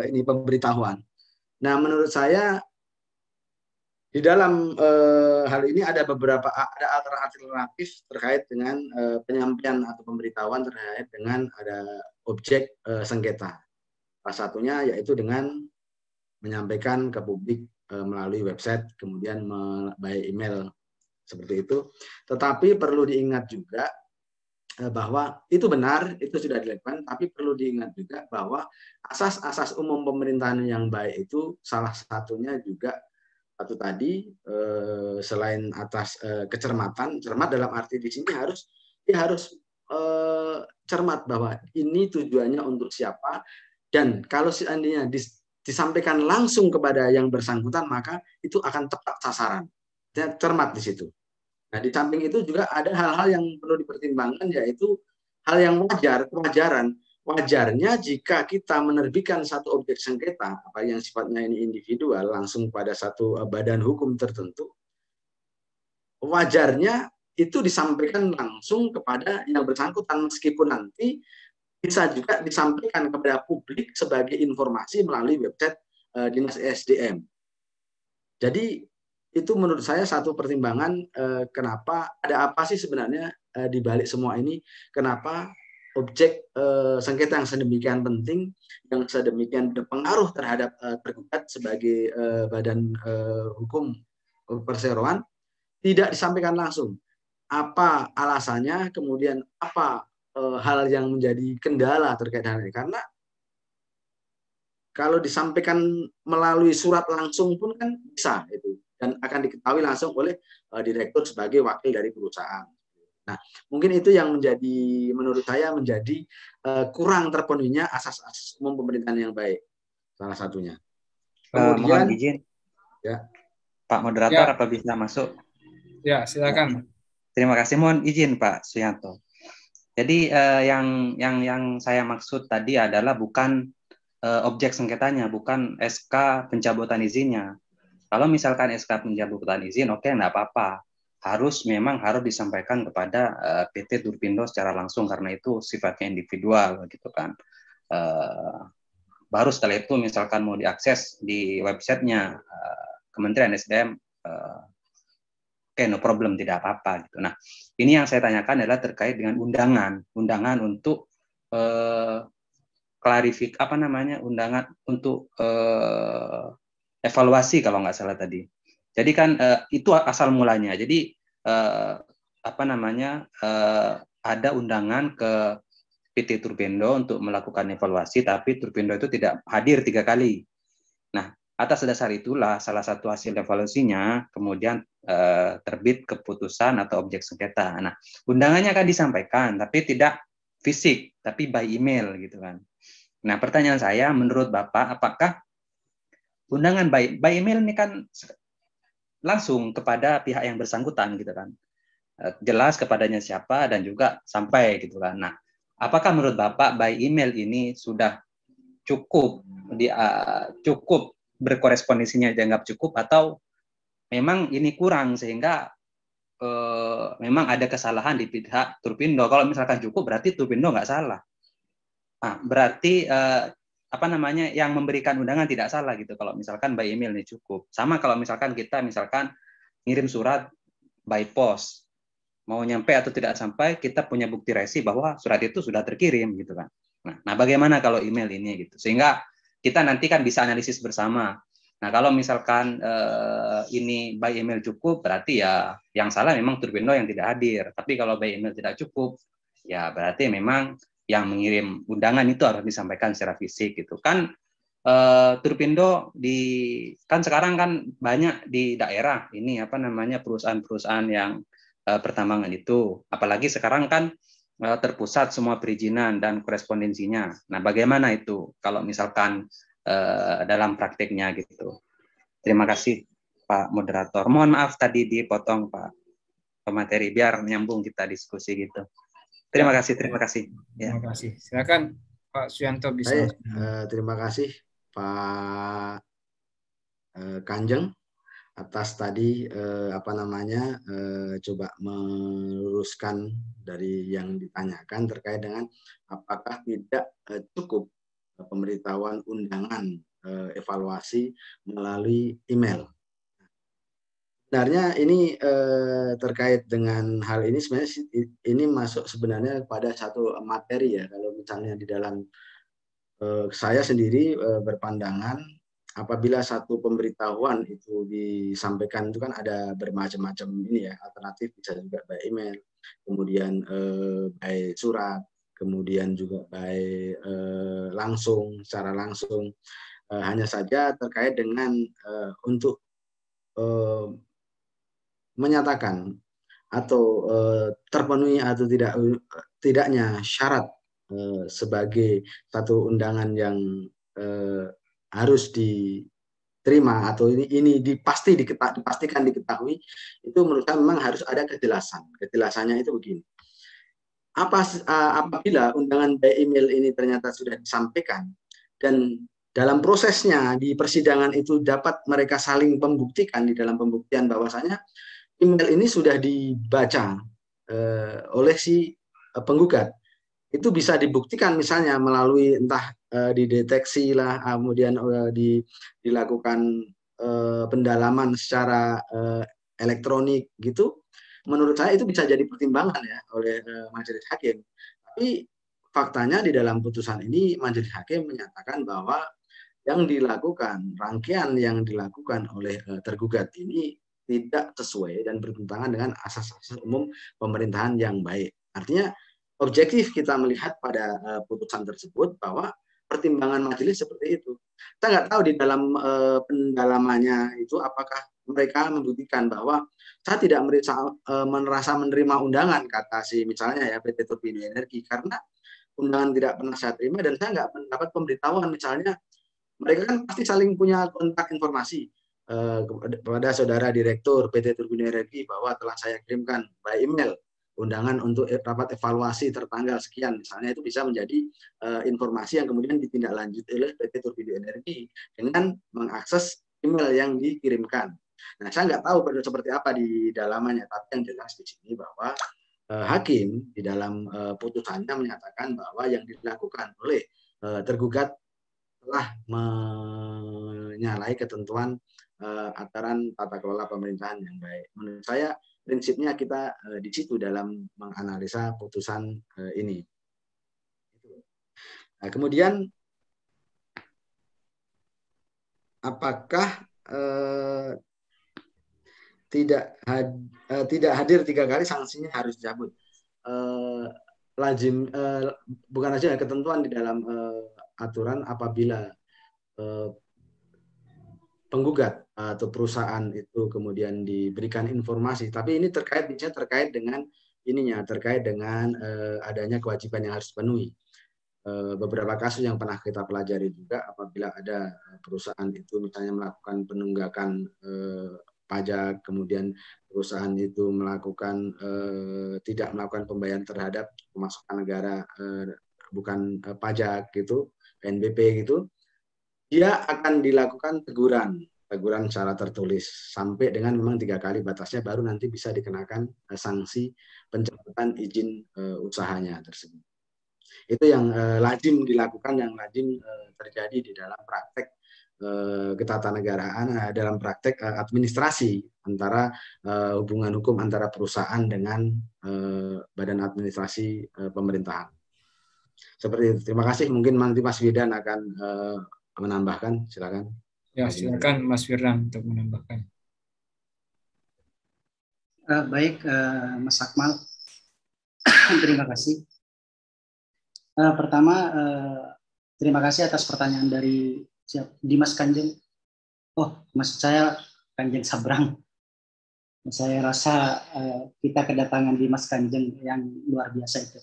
ini pemberitahuan? Nah, menurut saya di dalam hal ini ada alternatif terkait dengan penyampaian atau pemberitahuan terkait dengan ada objek sengketa. Salah satunya yaitu dengan menyampaikan ke publik melalui website, kemudian by email seperti itu. Tetapi perlu diingat juga bahwa itu benar, itu sudah dilakukan, tapi perlu diingat juga bahwa asas-asas umum pemerintahan yang baik itu salah satunya juga satu tadi selain atas kecermatan, cermat dalam arti di sini harus cermat bahwa ini tujuannya untuk siapa, dan kalau seandainya disampaikan langsung kepada yang bersangkutan maka itu akan tepat sasaran. Cermat di situ. Nah, di samping itu juga ada hal-hal yang perlu dipertimbangkan, yaitu hal yang kewajaran. Wajarnya jika kita menerbitkan satu objek sengketa, apa yang sifatnya ini individual, langsung pada satu badan hukum tertentu, wajarnya itu disampaikan langsung kepada yang bersangkutan, meskipun nanti bisa juga disampaikan kepada publik sebagai informasi melalui website Dinas SDM. Jadi itu menurut saya satu pertimbangan kenapa, ada apa sih sebenarnya di balik semua ini, kenapa objek sengketa yang sedemikian penting, yang sedemikian berpengaruh terhadap tergugat sebagai badan hukum perseroan tidak disampaikan langsung. Apa alasannya, kemudian apa hal yang menjadi kendala terkait hal ini, karena kalau disampaikan melalui surat langsung pun kan bisa itu, dan akan diketahui langsung oleh direktur sebagai wakil dari perusahaan. Nah, mungkin itu yang menjadi, menurut saya menjadi kurang terpenuhinya asas-asas umum pemerintahan yang baik, salah satunya. Kemudian, mohon izin, ya, Pak Moderator, Ya. apa bisa masuk? Ya, silakan. Terima kasih. Mohon izin Pak Suyanto. Jadi yang saya maksud tadi adalah bukan objek sengketanya, bukan SK pencabutan izinnya. Kalau misalkan SK pencabutan izin, oke, enggak apa-apa. Memang harus disampaikan kepada PT Turpindo secara langsung karena itu sifatnya individual gitu kan. Baru setelah itu misalkan mau diakses di websitenya Kementerian SDM, oke, no problem, tidak apa-apa gitu. Nah, ini yang saya tanyakan adalah terkait dengan undangan untuk undangan untuk evaluasi kalau nggak salah tadi. Jadi kan itu asal mulanya. Jadi ada undangan ke PT Turpindo untuk melakukan evaluasi, tapi Turpindo itu tidak hadir 3 kali. Nah, atas dasar itulah salah satu hasil evaluasinya kemudian terbit keputusan atau objek sengketa. Nah, undangannya akan disampaikan, tapi tidak fisik, tapi by email gitu kan. Nah, pertanyaan saya, menurut Bapak, apakah undangan by email ini kan langsung kepada pihak yang bersangkutan gitu kan, jelas kepadanya siapa dan juga sampai gitu kan. Nah, apakah menurut Bapak by email ini sudah cukup berkorespondensinya dianggap cukup, atau memang ini kurang sehingga memang ada kesalahan di pihak Turpindo? Kalau misalkan cukup berarti Turpindo nggak salah. Nah, berarti yang memberikan undangan tidak salah gitu kalau misalkan by email ini cukup. Sama kalau misalkan kita ngirim surat by post, mau nyampe atau tidak sampai, kita punya bukti resi bahwa surat itu sudah terkirim gitu kan. Nah, bagaimana kalau email ini gitu? Sehingga kita nanti kan bisa analisis bersama. Nah, kalau misalkan ini by email cukup, berarti ya yang salah memang Turpindo yang tidak hadir. Tapi kalau by email tidak cukup, ya berarti memang yang mengirim undangan itu harus disampaikan secara fisik gitu kan. Turpindo kan sekarang kan banyak di daerah ini perusahaan-perusahaan yang pertambangan itu, apalagi sekarang kan terpusat semua perizinan dan korespondensinya. Nah, bagaimana itu kalau misalkan dalam prakteknya gitu? Terima kasih Pak Moderator. Mohon maaf tadi dipotong Pak pemateri, biar nyambung kita diskusi gitu. Terima kasih. Ya. Terima kasih. Silakan Pak Suyanto bisa. Baik, terima kasih Pak Kanjeng atas tadi coba meluruskan dari yang ditanyakan terkait dengan apakah tidak cukup pemberitahuan undangan evaluasi melalui email. Sebenarnya ini terkait dengan hal ini, sebenarnya ini masuk sebenarnya pada satu materi ya. Kalau misalnya di dalam saya sendiri berpandangan, apabila satu pemberitahuan itu disampaikan itu kan ada bermacam-macam ini ya, alternatif, bisa juga by email, kemudian by surat, kemudian juga by secara langsung. Hanya saja terkait dengan untuk menyatakan atau terpenuhi atau tidaknya syarat sebagai satu undangan yang harus diterima atau ini dipastikan diketahui, itu menurut saya memang harus ada kejelasan. Kejelasannya itu begini. Apabila undangan by email ini ternyata sudah disampaikan dan dalam prosesnya di persidangan itu dapat mereka saling membuktikan di dalam pembuktian bahwasanya email ini sudah dibaca oleh si penggugat, itu bisa dibuktikan misalnya melalui entah dideteksi lah, kemudian dilakukan pendalaman secara elektronik gitu. Menurut saya itu bisa jadi pertimbangan ya oleh majelis hakim. Tapi faktanya di dalam putusan ini majelis hakim menyatakan bahwa yang dilakukan, rangkaian yang dilakukan oleh tergugat ini tidak sesuai dan bertentangan dengan asas-asas umum pemerintahan yang baik. Artinya objektif kita melihat pada putusan tersebut bahwa pertimbangan majelis seperti itu. Kita nggak tahu di dalam pendalamannya itu apakah mereka membuktikan bahwa saya tidak merasa menerima undangan, kata si misalnya ya PT Turbindo Energi, karena undangan tidak pernah saya terima dan saya nggak mendapat pemberitahuan. Misalnya mereka kan pasti saling punya kontak informasi kepada saudara direktur PT Turbindo Energi bahwa telah saya kirimkan by email undangan untuk rapat evaluasi tertanggal sekian, misalnya, itu bisa menjadi informasi yang kemudian ditindaklanjuti oleh PT Turbindo Energi dengan mengakses email yang dikirimkan. Nah, saya nggak tahu seperti apa di dalamannya, tapi yang jelas di sini bahwa hakim di dalam putusannya menyatakan bahwa yang dilakukan oleh tergugat telah menyalahi ketentuan aturan tata kelola pemerintahan yang baik. Menurut saya prinsipnya kita di situ dalam menganalisa putusan ini. Nah, kemudian apakah tidak hadir 3 kali sanksinya harus dicabut? Lazim bukan saja ketentuan di dalam aturan apabila penggugat atau perusahaan itu kemudian diberikan informasi, tapi ini terkait dengan terkait dengan adanya kewajiban yang harus dipenuhi. Beberapa kasus yang pernah kita pelajari juga, apabila ada perusahaan itu misalnya melakukan penunggakan pajak, kemudian perusahaan itu melakukan tidak melakukan pembayaran terhadap pemasukan negara bukan pajak gitu, PNBP gitu, dia akan dilakukan teguran secara tertulis sampai dengan memang 3 kali batasnya, baru nanti bisa dikenakan sanksi pencabutan izin usahanya tersebut. Itu yang lazim dilakukan, yang lazim terjadi di dalam praktek ketatanegaraan, dalam praktek administrasi antara hubungan hukum antara perusahaan dengan badan administrasi pemerintahan. Seperti itu. Terima kasih. Mungkin nanti Mas Firdan akan menambahkan. Silakan. Ya, silakan Mas Firdan untuk menambahkan. Baik, Mas Akmal. Terima kasih. Pertama, terima kasih atas pertanyaan dari Dimas Kanjeng. Oh, maksud saya Kanjeng Sabrang. Saya rasa kita kedatangan Dimas Kanjeng yang luar biasa itu.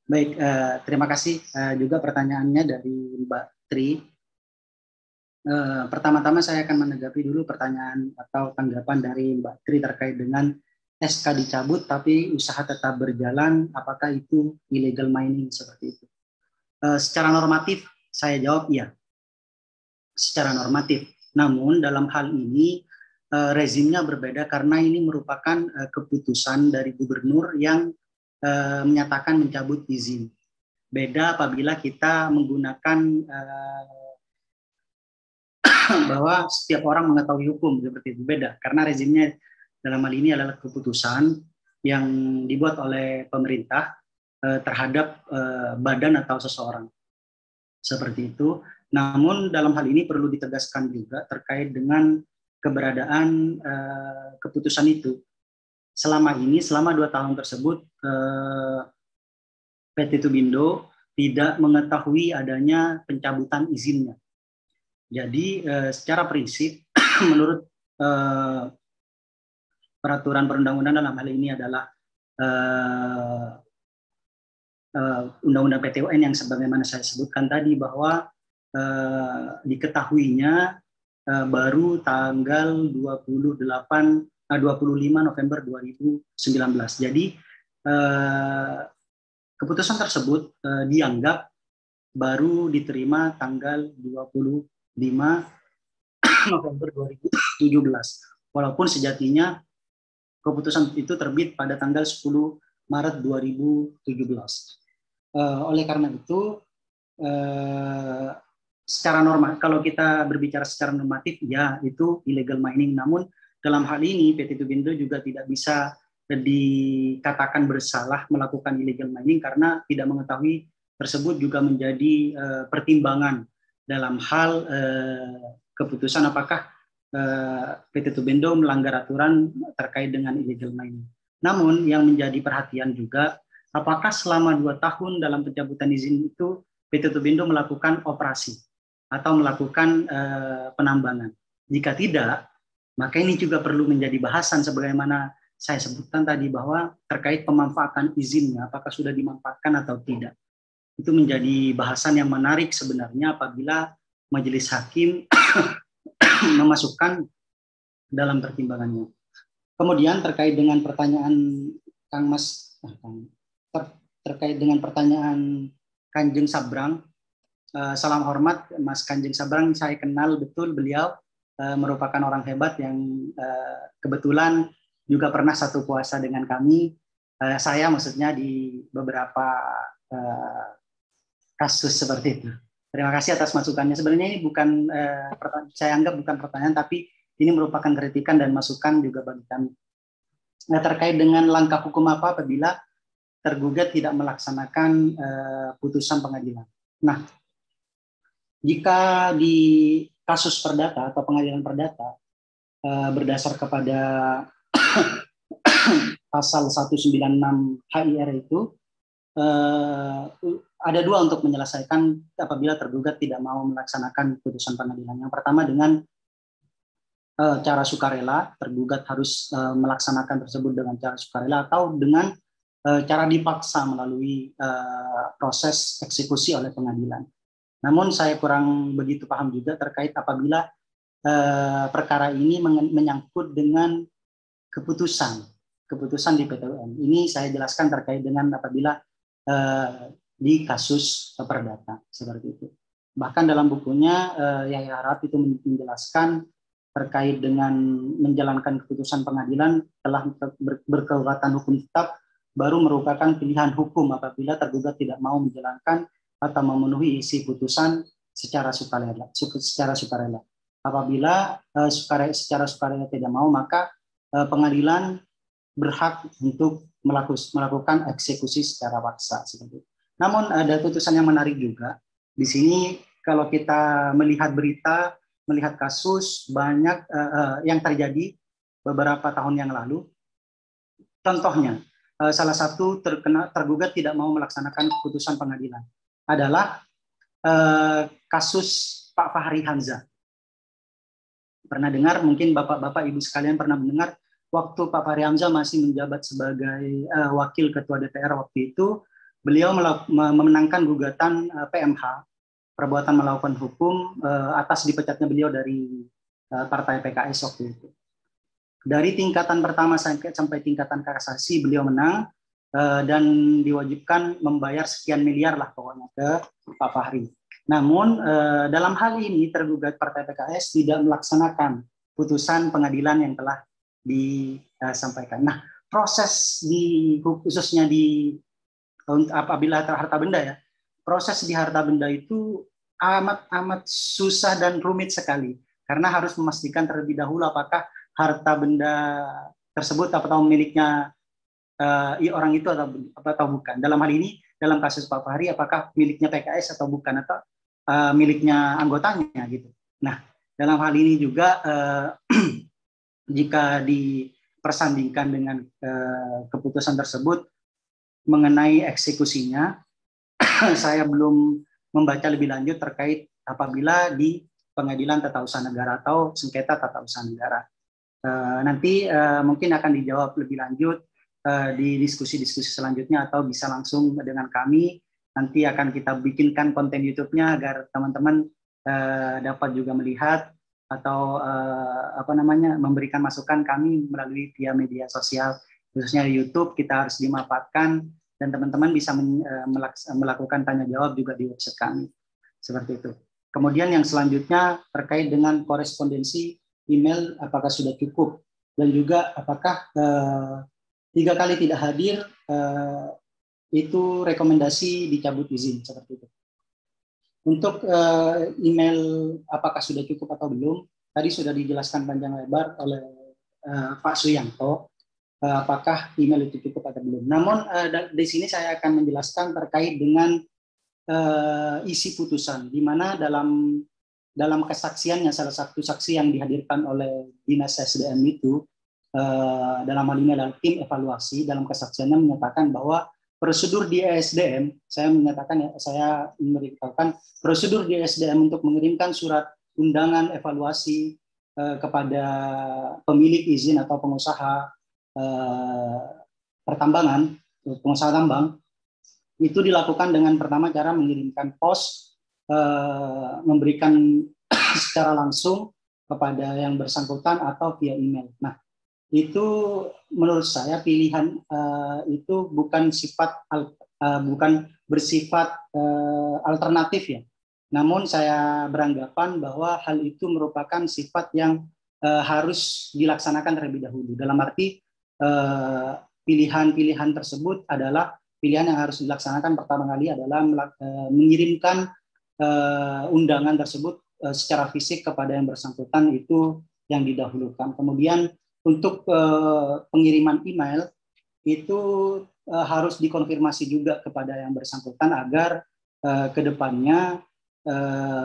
Baik, terima kasih juga pertanyaannya dari Mbak Tri. Pertama-tama saya akan menanggapi dulu pertanyaan atau tanggapan dari Mbak Tri terkait dengan SK dicabut tapi usaha tetap berjalan, apakah itu illegal mining seperti itu? Secara normatif saya jawab iya, secara normatif. Namun dalam hal ini rezimnya berbeda karena ini merupakan keputusan dari gubernur yang menyatakan mencabut izin. Beda apabila kita menggunakan bahwa setiap orang mengetahui hukum, seperti itu. Beda karena rezimnya dalam hal ini adalah keputusan yang dibuat oleh pemerintah terhadap badan atau seseorang, seperti itu. Namun dalam hal ini perlu ditegaskan juga terkait dengan keberadaan keputusan itu. Selama 2 tahun tersebut PT Turbindo tidak mengetahui adanya pencabutan izinnya. Jadi secara prinsip menurut peraturan perundang-undangan dalam hal ini adalah Undang-Undang PTUN yang sebagaimana saya sebutkan tadi, bahwa diketahuinya baru tanggal 25 November 2019. Jadi keputusan tersebut dianggap baru diterima tanggal 25 November 2017. Walaupun sejatinya keputusan itu terbit pada tanggal 10 Maret 2017. Oleh karena itu, secara normal, kalau kita berbicara secara normatif, ya itu illegal mining. Namun dalam hal ini PT Turbindo juga tidak bisa dikatakan bersalah melakukan illegal mining karena tidak mengetahui tersebut juga menjadi pertimbangan dalam hal keputusan apakah PT Turbindo melanggar aturan terkait dengan illegal mining. Namun yang menjadi perhatian juga, apakah selama 2 tahun dalam pencabutan izin itu PT Tubindo melakukan operasi atau melakukan penambangan. Jika tidak, maka ini juga perlu menjadi bahasan sebagaimana saya sebutkan tadi bahwa terkait pemanfaatan izinnya, apakah sudah dimanfaatkan atau tidak. Itu menjadi bahasan yang menarik sebenarnya apabila majelis hakim memasukkan dalam pertimbangannya. Kemudian terkait dengan pertanyaan Kang Mas, terkait dengan pertanyaan Kanjeng Sabrang, salam hormat Mas Kanjeng Sabrang, saya kenal betul beliau, merupakan orang hebat yang kebetulan juga pernah satu puasa dengan kami, saya maksudnya di beberapa kasus seperti itu. Terima kasih atas masukannya. Sebenarnya ini bukan, saya anggap bukan pertanyaan, tapi ini merupakan kritikan dan masukan juga bagi kami. Nah, terkait dengan langkah hukum apa apabila tergugat tidak melaksanakan putusan pengadilan. Nah, jika di kasus perdata atau pengadilan perdata berdasar kepada pasal 196 HIR itu ada dua untuk menyelesaikan apabila tergugat tidak mau melaksanakan putusan pengadilan. Yang pertama dengan cara sukarela, tergugat harus melaksanakan tersebut dengan cara sukarela atau dengan cara dipaksa melalui proses eksekusi oleh pengadilan. Namun saya kurang begitu paham juga terkait apabila perkara ini menyangkut dengan keputusan di PT-UN. Ini saya jelaskan terkait dengan apabila di kasus perdata seperti itu. Bahkan dalam bukunya Yahya Harahap itu menjelaskan terkait dengan menjalankan keputusan pengadilan telah berkekuatan hukum tetap, baru merupakan pilihan hukum apabila tergugat tidak mau menjalankan atau memenuhi isi putusan secara sukarela. Apabila secara sukarela tidak mau, maka pengadilan berhak untuk melakukan eksekusi secara paksa seperti itu. Namun ada putusan yang menarik juga di sini kalau kita melihat berita, melihat kasus banyak yang terjadi beberapa tahun yang lalu. Contohnya, salah satu tergugat tidak mau melaksanakan keputusan pengadilan adalah kasus Pak Fahri Hamzah. Pernah dengar, mungkin bapak-bapak ibu sekalian pernah mendengar, waktu Pak Fahri Hamzah masih menjabat sebagai wakil ketua DPR waktu itu, beliau memenangkan gugatan PMH, perbuatan melakukan hukum, atas dipecatnya beliau dari partai PKS waktu itu. Dari tingkatan pertama sampai tingkatan kasasi beliau menang, dan diwajibkan membayar sekian miliar lah pokoknya ke Pak Fahri. Namun dalam hal ini tergugat partai PKS tidak melaksanakan putusan pengadilan yang telah disampaikan. Nah, proses khususnya apabila harta benda ya, proses di harta benda itu amat susah dan rumit sekali karena harus memastikan terlebih dahulu apakah harta benda tersebut atau miliknya orang itu atau bukan. Dalam hal ini, dalam kasus Pak Fahri, apakah miliknya PKS atau bukan, atau miliknya anggotanya gitu. Nah, dalam hal ini juga jika dipersandingkan dengan keputusan tersebut mengenai eksekusinya, saya belum membaca lebih lanjut terkait apabila di pengadilan tata usaha negara atau sengketa tata usaha negara. Nanti mungkin akan dijawab lebih lanjut di diskusi-diskusi selanjutnya atau bisa langsung dengan kami. Nanti akan kita bikinkan konten YouTube-nya agar teman-teman dapat juga melihat atau memberikan masukan kami melalui via media sosial, khususnya YouTube. Kita harus dimanfaatkan dan teman-teman bisa melakukan tanya jawab juga di website kami seperti itu. Kemudian yang selanjutnya terkait dengan korespondensi email, apakah sudah cukup, dan juga apakah 3 kali tidak hadir itu rekomendasi dicabut izin seperti itu. Untuk email apakah sudah cukup atau belum, tadi sudah dijelaskan panjang lebar oleh Pak Suyanto, apakah email itu cukup atau belum. Namun di sini saya akan menjelaskan terkait dengan isi putusan, di mana dalam kesaksiannya salah satu saksi yang dihadirkan oleh Dinas SDM itu dalam hal ini adalah tim evaluasi, dalam kesaksiannya menyatakan bahwa prosedur di ESDM, saya menyatakan ya, saya memberitahukan prosedur di ESDM untuk mengirimkan surat undangan evaluasi kepada pemilik izin atau pengusaha pertambangan, pengusaha tambang, itu dilakukan dengan pertama cara mengirimkan pos, memberikan secara langsung kepada yang bersangkutan atau via email. Nah, itu menurut saya pilihan itu bukan bersifat alternatif ya. Namun saya beranggapan bahwa hal itu merupakan sifat yang harus dilaksanakan terlebih dahulu. Dalam arti pilihan-pilihan tersebut adalah pilihan yang harus dilaksanakan pertama kali adalah mengirimkan undangan tersebut secara fisik kepada yang bersangkutan, itu yang didahulukan. Kemudian untuk pengiriman email itu harus dikonfirmasi juga kepada yang bersangkutan agar kedepannya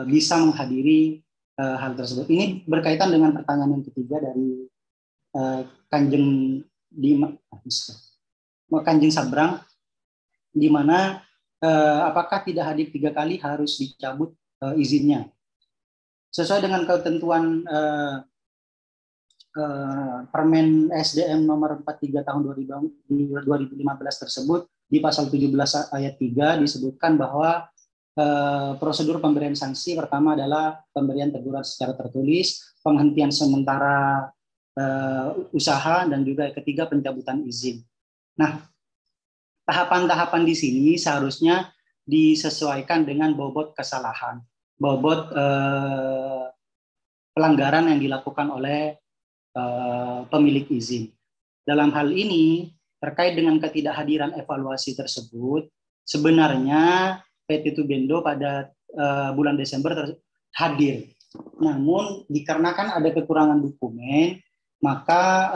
bisa menghadiri hal tersebut. Ini berkaitan dengan pertanyaan yang ketiga dari Kanjeng Sabrang, di mana apakah tidak hadir 3 kali harus dicabut izinnya. Sesuai dengan ketentuan Permen SDM nomor 43 tahun 2015 tersebut, di pasal 17 ayat 3 disebutkan bahwa prosedur pemberian sanksi pertama adalah pemberian teguran secara tertulis, penghentian sementara usaha, dan juga ketiga pencabutan izin. Nah, tahapan-tahapan di sini seharusnya disesuaikan dengan bobot kesalahan, bobot pelanggaran yang dilakukan oleh pemilik izin. Dalam hal ini, terkait dengan ketidakhadiran evaluasi tersebut, sebenarnya PT Tubendo pada bulan Desember hadir. Namun, dikarenakan ada kekurangan dokumen, maka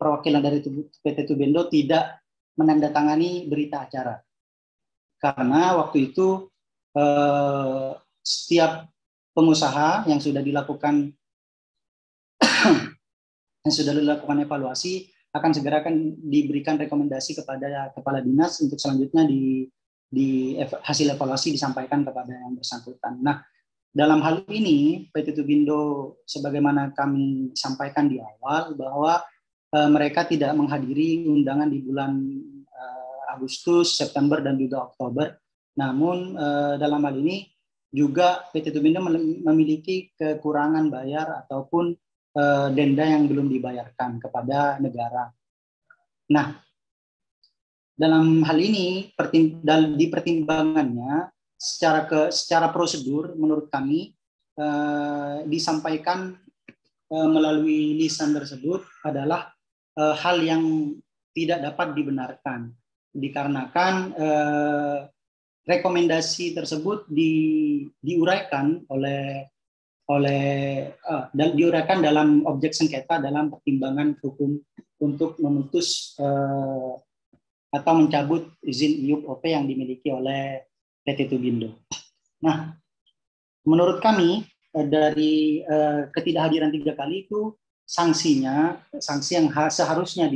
perwakilan dari PT Tubendo tidak menandatangani berita acara. Karena waktu itu setiap pengusaha yang sudah dilakukan evaluasi akan segera diberikan rekomendasi kepada kepala dinas untuk selanjutnya di hasil evaluasi disampaikan kepada yang bersangkutan. Nah, dalam hal ini PT Tubindo sebagaimana kami sampaikan di awal bahwa mereka tidak menghadiri undangan di bulan Agustus, September, dan juga Oktober. Namun dalam hal ini juga PT Tubindo memiliki kekurangan bayar ataupun denda yang belum dibayarkan kepada negara. Nah, dalam hal ini di pertimbangannya secara prosedur menurut kami disampaikan melalui lisan tersebut adalah hal yang tidak dapat dibenarkan, dikarenakan rekomendasi tersebut diuraikan diuraikan dalam objek sengketa dalam pertimbangan hukum untuk memutus atau mencabut izin IUP OP yang dimiliki oleh PT Tubindo. Nah, menurut kami dari ketidakhadiran 3 kali itu sanksi yang seharusnya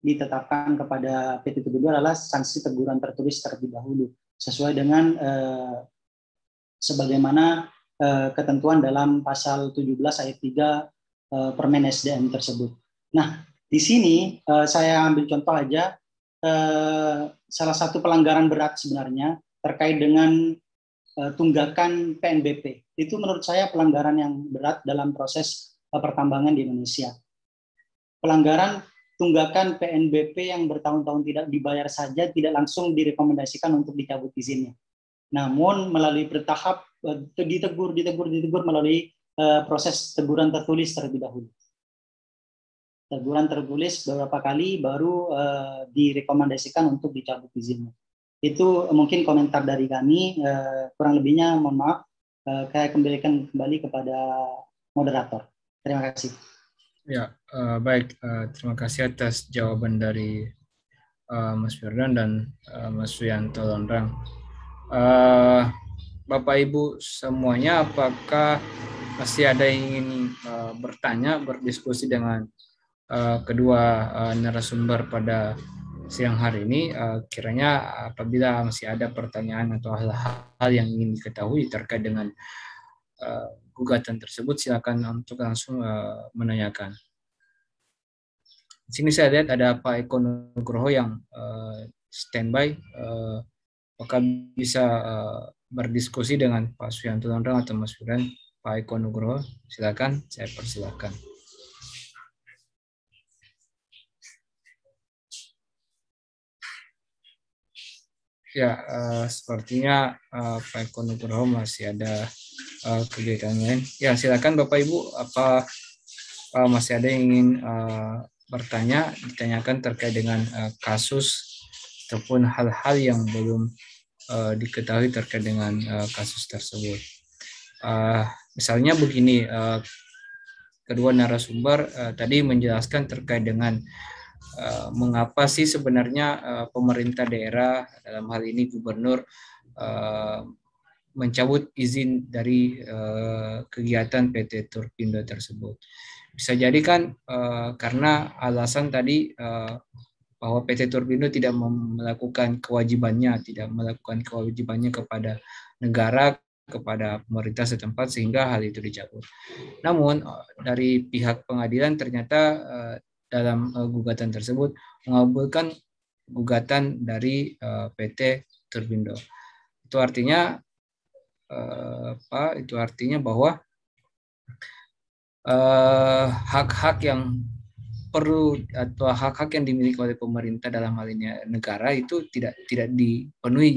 ditetapkan kepada PT Tubindo adalah sanksi teguran tertulis terlebih dahulu sesuai dengan sebagaimana ketentuan dalam pasal 17 ayat 3 Permen SDM tersebut. Nah, di sini saya ambil contoh aja salah satu pelanggaran berat sebenarnya terkait dengan tunggakan PNBP. Itu menurut saya pelanggaran yang berat dalam proses pertambangan di Indonesia. Pelanggaran tunggakan PNBP yang bertahun-tahun tidak dibayar saja tidak langsung direkomendasikan untuk dicabut izinnya. Namun melalui bertahap ditegur melalui proses teguran tertulis terlebih dahulu. Teguran tertulis beberapa kali baru direkomendasikan untuk dicabut izinnya. Itu mungkin komentar dari kami, kurang lebihnya mohon maaf, saya kembalikan kembali kepada moderator. Terima kasih. Ya, baik. Terima kasih atas jawaban dari Mas Firdan dan Mas Suyanto Londrang. Bapak Ibu semuanya, apakah masih ada yang ingin bertanya, berdiskusi dengan kedua narasumber pada siang hari ini. Kiranya apabila masih ada pertanyaan atau hal-hal yang ingin diketahui terkait dengan gugatan tersebut, silakan untuk langsung menanyakan. Di sini saya lihat ada Pak Eko Nugroho yang standby. Apakah bisa berdiskusi dengan Pak Suyanto Landang atau Mas Firdan? Pak Eko Nugroho, silakan, saya persilakan. Ya, sepertinya Pak Eko Nugroho masih ada kegiatan lain. Ya, silakan Bapak Ibu, apa masih ada yang ingin bertanya, ditanyakan terkait dengan kasus ataupun hal-hal yang belum diketahui terkait dengan kasus tersebut. Misalnya begini, kedua narasumber tadi menjelaskan terkait dengan mengapa sih sebenarnya pemerintah daerah, dalam hal ini gubernur, mencabut izin dari kegiatan PT Turpindo tersebut. Bisa jadi kan karena alasan tadi bahwa PT Turpindo tidak melakukan kewajibannya kepada negara, kepada pemerintah setempat, sehingga hal itu dicabut. Namun dari pihak pengadilan ternyata dalam gugatan tersebut mengabulkan gugatan dari PT Turpindo. Itu artinya Itu artinya bahwa hak-hak yang perlu atau hak-hak yang dimiliki oleh pemerintah, dalam hal ini negara, itu tidak dipenuhi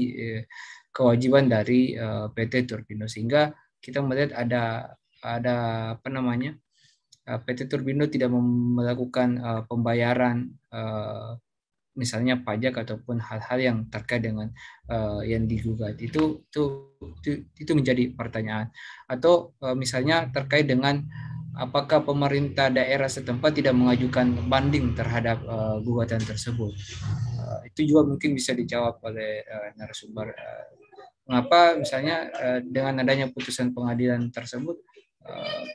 kewajiban dari PT Turpindo, sehingga kita melihat ada PT Turpindo tidak melakukan pembayaran misalnya pajak ataupun hal-hal yang terkait dengan yang digugat. Itu menjadi pertanyaan. Atau misalnya terkait dengan apakah pemerintah daerah setempat tidak mengajukan banding terhadap gugatan tersebut. Itu juga mungkin bisa dijawab oleh narasumber. Mengapa misalnya dengan adanya putusan pengadilan tersebut,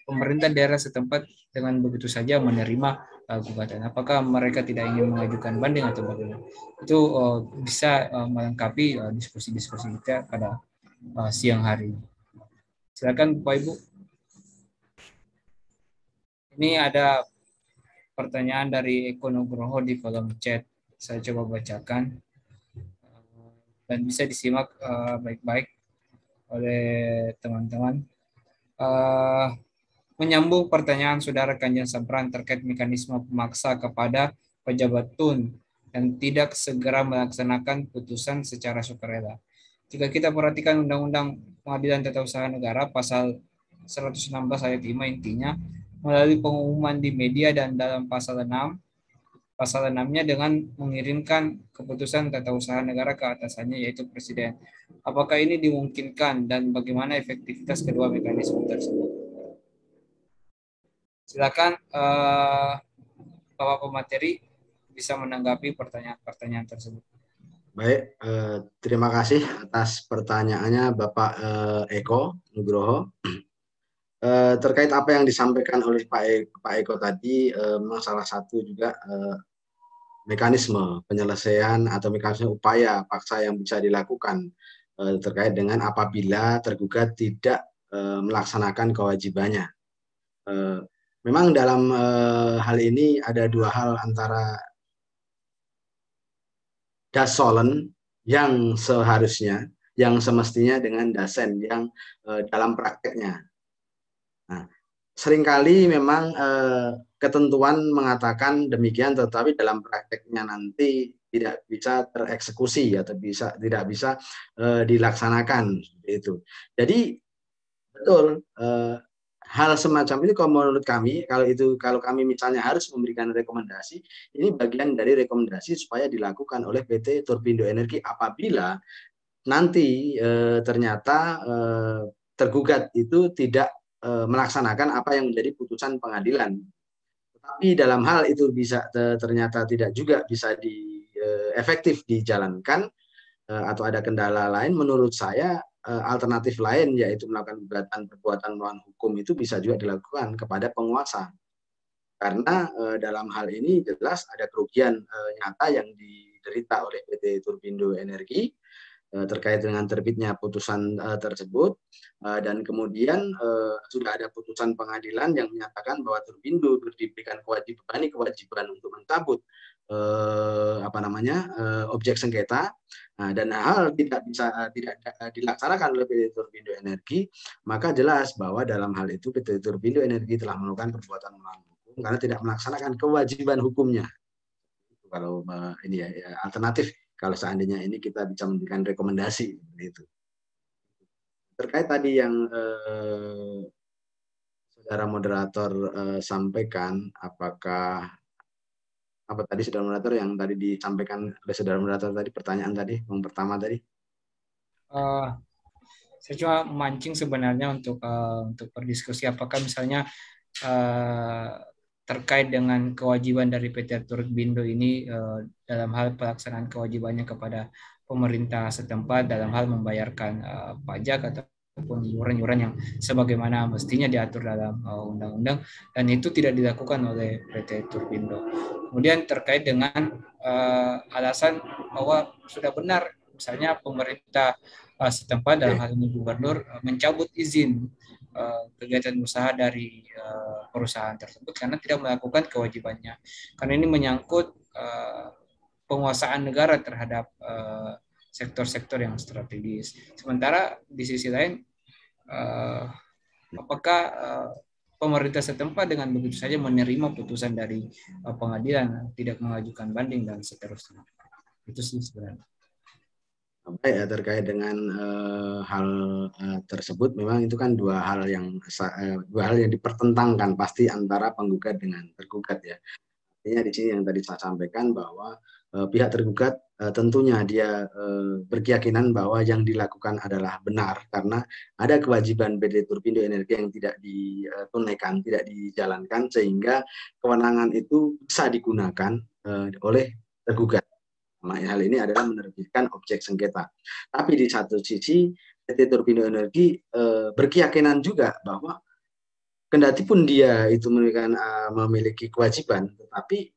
pemerintah daerah setempat dengan begitu saja menerima gugatan? Apakah mereka tidak ingin mengajukan banding atau bagaimana? Itu bisa melengkapi diskusi-diskusi kita pada siang hari ini. Silakan Bapak Ibu. Ini ada pertanyaan dari Eko Nugroho di kolom chat. Saya coba bacakan dan bisa disimak baik-baik oleh teman-teman. Menyambung pertanyaan Saudara Kanjeng Sabran terkait mekanisme pemaksa kepada pejabat TUN dan tidak segera melaksanakan putusan secara sukarela. Jika kita perhatikan Undang-Undang Pengadilan Tata Usaha Negara pasal 116 ayat 5, intinya melalui pengumuman di media dan dalam pasal 6-nya dengan mengirimkan keputusan tata usaha negara ke atasannya, yaitu Presiden. Apakah ini dimungkinkan dan bagaimana efektivitas kedua mekanisme tersebut? Silakan Bapak pemateri bisa menanggapi pertanyaan-pertanyaan tersebut. Baik, terima kasih atas pertanyaannya Bapak Eko Nugroho. Terkait apa yang disampaikan oleh Pak Eko tadi, memang salah satu juga mekanisme penyelesaian atau mekanisme upaya paksa yang bisa dilakukan terkait dengan apabila tergugat tidak melaksanakan kewajibannya. Memang dalam hal ini ada dua hal, antara dasolen yang seharusnya, yang semestinya, dengan dasen yang dalam prakteknya. Nah, seringkali memang ketentuan mengatakan demikian, tetapi dalam prakteknya nanti tidak bisa tereksekusi atau tidak bisa dilaksanakan seperti itu. Jadi betul, hal semacam ini kalau menurut kami, kalau kami misalnya harus memberikan rekomendasi, ini bagian dari rekomendasi supaya dilakukan oleh PT Turpindo Energi apabila nanti ternyata tergugat itu tidak melaksanakan apa yang menjadi putusan pengadilan. Tapi dalam hal itu ternyata tidak juga bisa efektif dijalankan atau ada kendala lain, menurut saya alternatif lain yaitu melakukan gugatan perbuatan melawan hukum itu bisa juga dilakukan kepada penguasa. Karena dalam hal ini jelas ada kerugian nyata yang diderita oleh PT Turbindo Energi terkait dengan terbitnya putusan tersebut, dan kemudian sudah ada putusan pengadilan yang menyatakan bahwa Turbindo diberikan kewajiban untuk mencabut objek sengketa, dan hal tidak dilaksanakan oleh PT Turbindo Energi, maka jelas bahwa dalam hal itu PT Turbindo Energi telah melakukan perbuatan melawan hukum karena tidak melaksanakan kewajiban hukumnya. Kalau ini ya alternatif kalau seandainya ini kita bisa memberikan rekomendasi itu. Terkait tadi yang saudara moderator sampaikan, apakah apa tadi saudara moderator yang tadi disampaikan oleh saudara moderator tadi, pertanyaan tadi yang pertama tadi? Saya cuma mancing sebenarnya untuk berdiskusi apakah misalnya terkait dengan kewajiban dari PT Turbindo ini dalam hal pelaksanaan kewajibannya kepada pemerintah setempat dalam hal membayarkan pajak ataupun iuran-iuran yang sebagaimana mestinya diatur dalam undang-undang, dan itu tidak dilakukan oleh PT Turbindo. Kemudian terkait dengan alasan bahwa sudah benar misalnya pemerintah setempat dalam hal ini gubernur mencabut izin kegiatan usaha dari perusahaan tersebut karena tidak melakukan kewajibannya. Karena ini menyangkut penguasaan negara terhadap sektor-sektor yang strategis. Sementara di sisi lain, apakah pemerintah setempat dengan begitu saja menerima putusan dari pengadilan, tidak mengajukan banding dan seterusnya? Itu sih sebenarnya. Baik, ya, terkait dengan hal tersebut, memang itu kan dua hal yang dipertentangkan pasti antara penggugat dengan tergugat ya. Artinya di sini yang tadi saya sampaikan bahwa pihak tergugat tentunya dia berkeyakinan bahwa yang dilakukan adalah benar karena ada kewajiban PT Turbindo Energi yang tidak ditunaikan, tidak dijalankan, sehingga kewenangan itu bisa digunakan oleh tergugat. Hal ini adalah menerbitkan objek sengketa. Tapi di satu sisi PT Turbindo Energi berkeyakinan juga bahwa kendati pun dia itu memiliki kewajiban, tetapi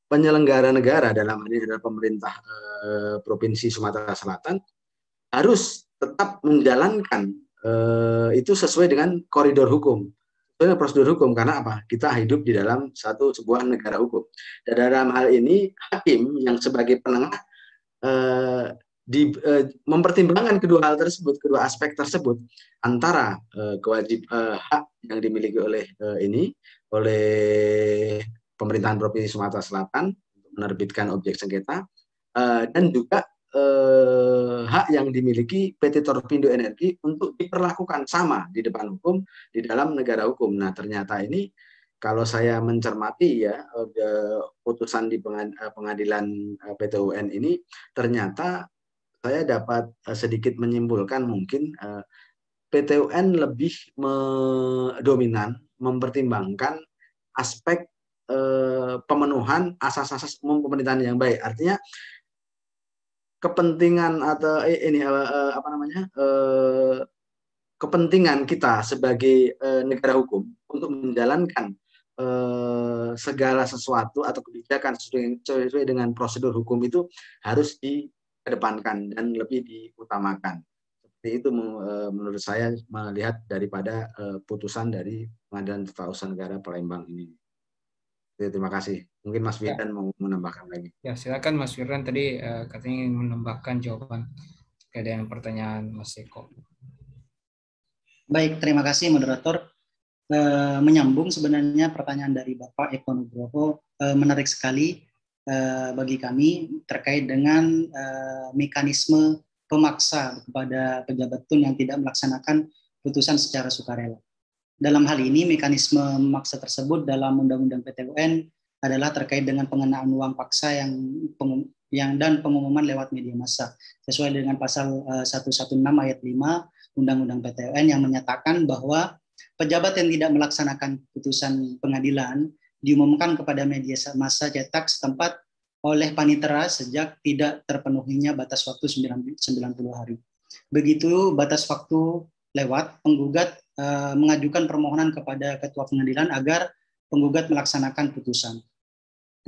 penyelenggara negara dalam hal ini adalah pemerintah Provinsi Sumatera Selatan harus tetap menjalankan itu sesuai dengan koridor hukum. Prosedur hukum, karena apa? Kita hidup di dalam sebuah negara hukum. Dan dalam hal ini hakim yang sebagai penengah mempertimbangkan kedua hal tersebut, kedua aspek tersebut, antara hak yang dimiliki oleh pemerintahan Provinsi Sumatera Selatan untuk menerbitkan objek sengketa, dan juga hak yang dimiliki PT Turbindo Energi untuk diperlakukan sama di depan hukum di dalam negara hukum. Nah, ternyata ini kalau saya mencermati ya putusan di pengadilan PT-UN ini, ternyata saya dapat sedikit menyimpulkan mungkin PT-UN lebih dominan mempertimbangkan aspek pemenuhan asas-asas umum pemerintahan yang baik. Artinya kepentingan atau kepentingan kita sebagai negara hukum untuk menjalankan segala sesuatu atau kebijakan sesuai dengan prosedur hukum itu harus dikedepankan dan lebih diutamakan. Seperti itu menurut saya melihat daripada putusan dari Pengadilan Tata Usaha Negara Palembang ini. Terima kasih. Mungkin Mas Firdan mau menambahkan lagi. Ya, silakan Mas Firdan, tadi katanya ingin menambahkan jawaban terkait dengan pertanyaan Mas Eko. Baik, terima kasih moderator. Menyambung sebenarnya pertanyaan dari Bapak Eko Nugroho, menarik sekali bagi kami terkait dengan mekanisme pemaksa kepada pejabat TUN yang tidak melaksanakan putusan secara sukarela. Dalam hal ini, mekanisme memaksa tersebut dalam Undang-Undang PT-UN adalah terkait dengan pengenaan uang paksa dan pengumuman lewat media massa, sesuai dengan pasal 116 ayat 5 Undang-Undang PT-UN yang menyatakan bahwa pejabat yang tidak melaksanakan putusan pengadilan diumumkan kepada media massa cetak setempat oleh panitera sejak tidak terpenuhinya batas waktu 90 hari. Begitu batas waktu lewat, penggugat mengajukan permohonan kepada ketua pengadilan agar penggugat melaksanakan putusan.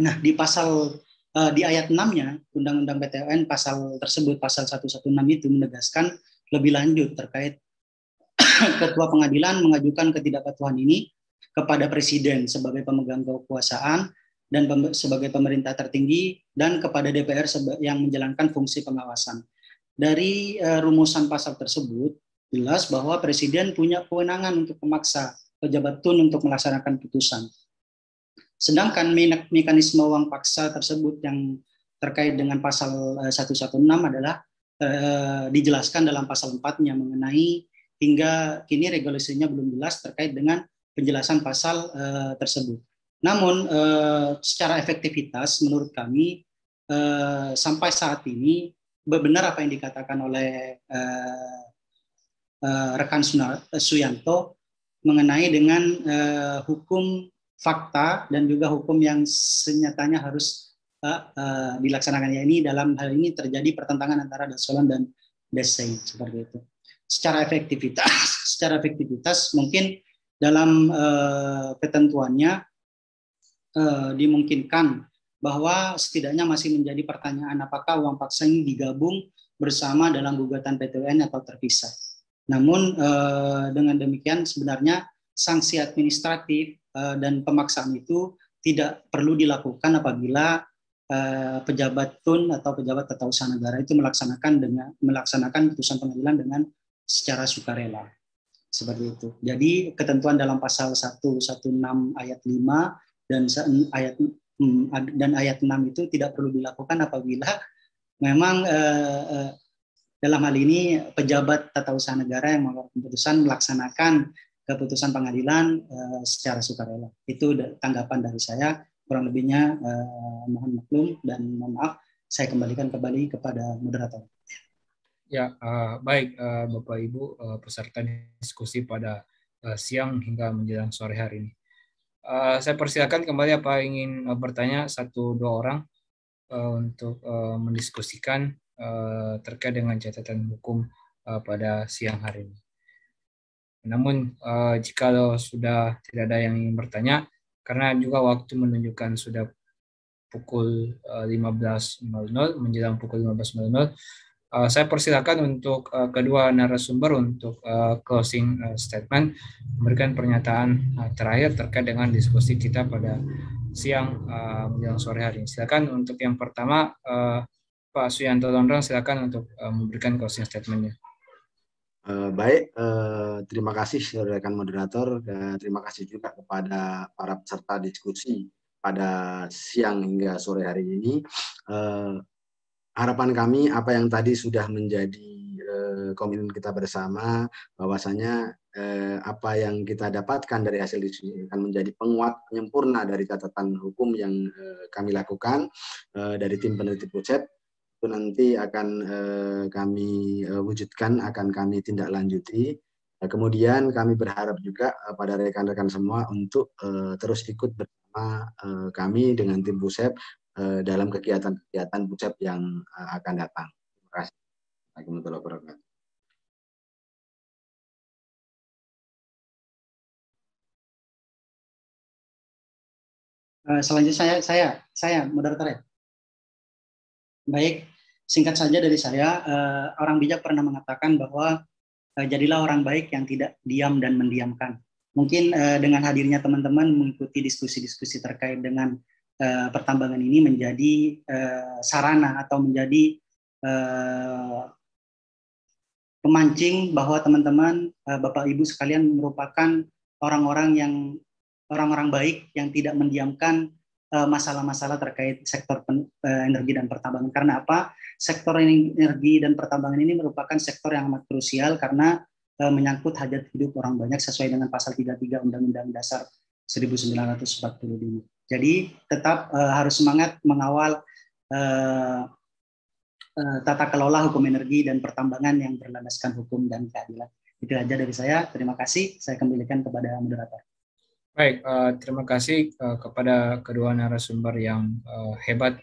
Nah, di pasal di ayat 6-nya Undang-Undang PTN pasal tersebut, pasal 116 itu menegaskan lebih lanjut terkait Ketua Pengadilan mengajukan ketidakpatuhan ini kepada Presiden sebagai pemegang kekuasaan dan sebagai pemerintah tertinggi, dan kepada DPR yang menjalankan fungsi pengawasan. Dari rumusan pasal tersebut, jelas bahwa Presiden punya kewenangan untuk memaksa pejabat TUN untuk melaksanakan putusan. Sedangkan mekanisme uang paksa tersebut yang terkait dengan pasal 116 adalah dijelaskan dalam pasal 4-nya mengenai hingga kini regulasinya belum jelas terkait dengan penjelasan pasal tersebut. Namun secara efektivitas menurut kami sampai saat ini benar apa yang dikatakan oleh rekan Suyanto mengenai dengan hukum fakta dan juga hukum yang senyatanya harus dilaksanakan. Ya, ini dalam hal ini terjadi pertentangan antara Dasolan dan Desai seperti itu. Secara efektivitas mungkin dalam ketentuannya dimungkinkan bahwa setidaknya masih menjadi pertanyaan apakah uang paksa ini digabung bersama dalam gugatan PTN atau terpisah. Namun dengan demikian sebenarnya sanksi administratif dan pemaksaan itu tidak perlu dilakukan apabila pejabat TUN atau pejabat tata usaha negara itu melaksanakan putusan pengadilan dengan secara sukarela. Seperti itu. Jadi ketentuan dalam pasal 116 ayat 5 dan ayat 6 itu tidak perlu dilakukan apabila memang dalam hal ini pejabat tata usaha negara yang mengeluarkan keputusan melaksanakan keputusan pengadilan secara sukarela. Itu tanggapan dari saya. Kurang lebihnya mohon maklum dan mohon maaf. Saya kembalikan kembali kepada moderator. Ya, baik Bapak Ibu peserta diskusi pada siang hingga menjelang sore hari ini. Saya persilakan kembali apa ingin bertanya 1-2 orang untuk mendiskusikan terkait dengan catatan hukum pada siang hari ini. Namun jika sudah tidak ada yang ingin bertanya, karena juga waktu menunjukkan sudah pukul 15.00 menjelang pukul 15.00, saya persilakan untuk kedua narasumber untuk closing statement, memberikan pernyataan terakhir terkait dengan diskusi kita pada siang menjelang sore hari ini. Silakan untuk yang pertama Pak Suyanto Lonrong, silakan untuk memberikan closing statement-nya. Baik, terima kasih rekan moderator. Terima kasih juga kepada para peserta diskusi pada siang hingga sore hari ini. Harapan kami apa yang tadi sudah menjadi komitmen kita bersama, bahwasanya apa yang kita dapatkan dari hasil diskusi akan menjadi penguat penyempurna dari catatan hukum yang kami lakukan dari tim peneliti PUSET. Itu nanti akan kami wujudkan, akan kami tindak lanjuti. Kemudian kami berharap juga pada rekan-rekan semua untuk terus ikut bersama kami dengan tim PUSET dalam kegiatan-kegiatan PUSET yang akan datang. Terima kasih. Assalamualaikum warahmatullahi wabarakatuh. Selanjutnya saya moderator ya. Baik, singkat saja dari saya, orang bijak pernah mengatakan bahwa jadilah orang baik yang tidak diam dan mendiamkan. Mungkin dengan hadirnya teman-teman mengikuti diskusi-diskusi terkait dengan pertambangan ini menjadi sarana atau menjadi pemancing bahwa teman-teman, Bapak Ibu sekalian merupakan orang-orang baik yang tidak mendiamkan masalah-masalah terkait sektor energi dan pertambangan. Karena apa? Sektor energi dan pertambangan ini merupakan sektor yang amat krusial karena menyangkut hajat hidup orang banyak sesuai dengan pasal 33 Undang-Undang Dasar 1945. Jadi tetap harus semangat mengawal tata kelola hukum energi dan pertambangan yang berlandaskan hukum dan keadilan. Itu aja dari saya. Terima kasih. Saya kembalikan kepada moderator. Baik, terima kasih kepada kedua narasumber yang hebat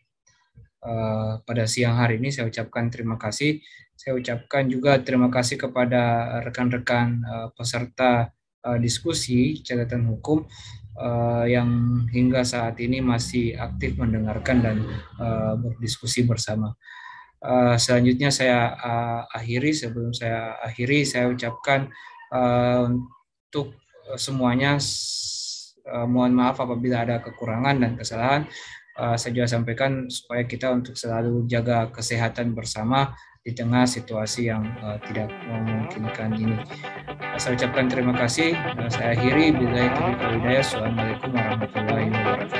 pada siang hari ini. Saya ucapkan terima kasih. Saya ucapkan juga terima kasih kepada rekan-rekan peserta diskusi catatan hukum. yang hingga saat ini masih aktif mendengarkan dan berdiskusi bersama. Selanjutnya saya akhiri. Sebelum saya akhiri, saya ucapkan untuk semuanya mohon maaf apabila ada kekurangan dan kesalahan. Saya juga sampaikan supaya kita untuk selalu jaga kesehatan bersama di tengah situasi yang tidak memungkinkan ini. Saya ucapkan terima kasih. Saya akhiri. Billahi taufiq wal hidayah. Assalamualaikum warahmatullahi wabarakatuh.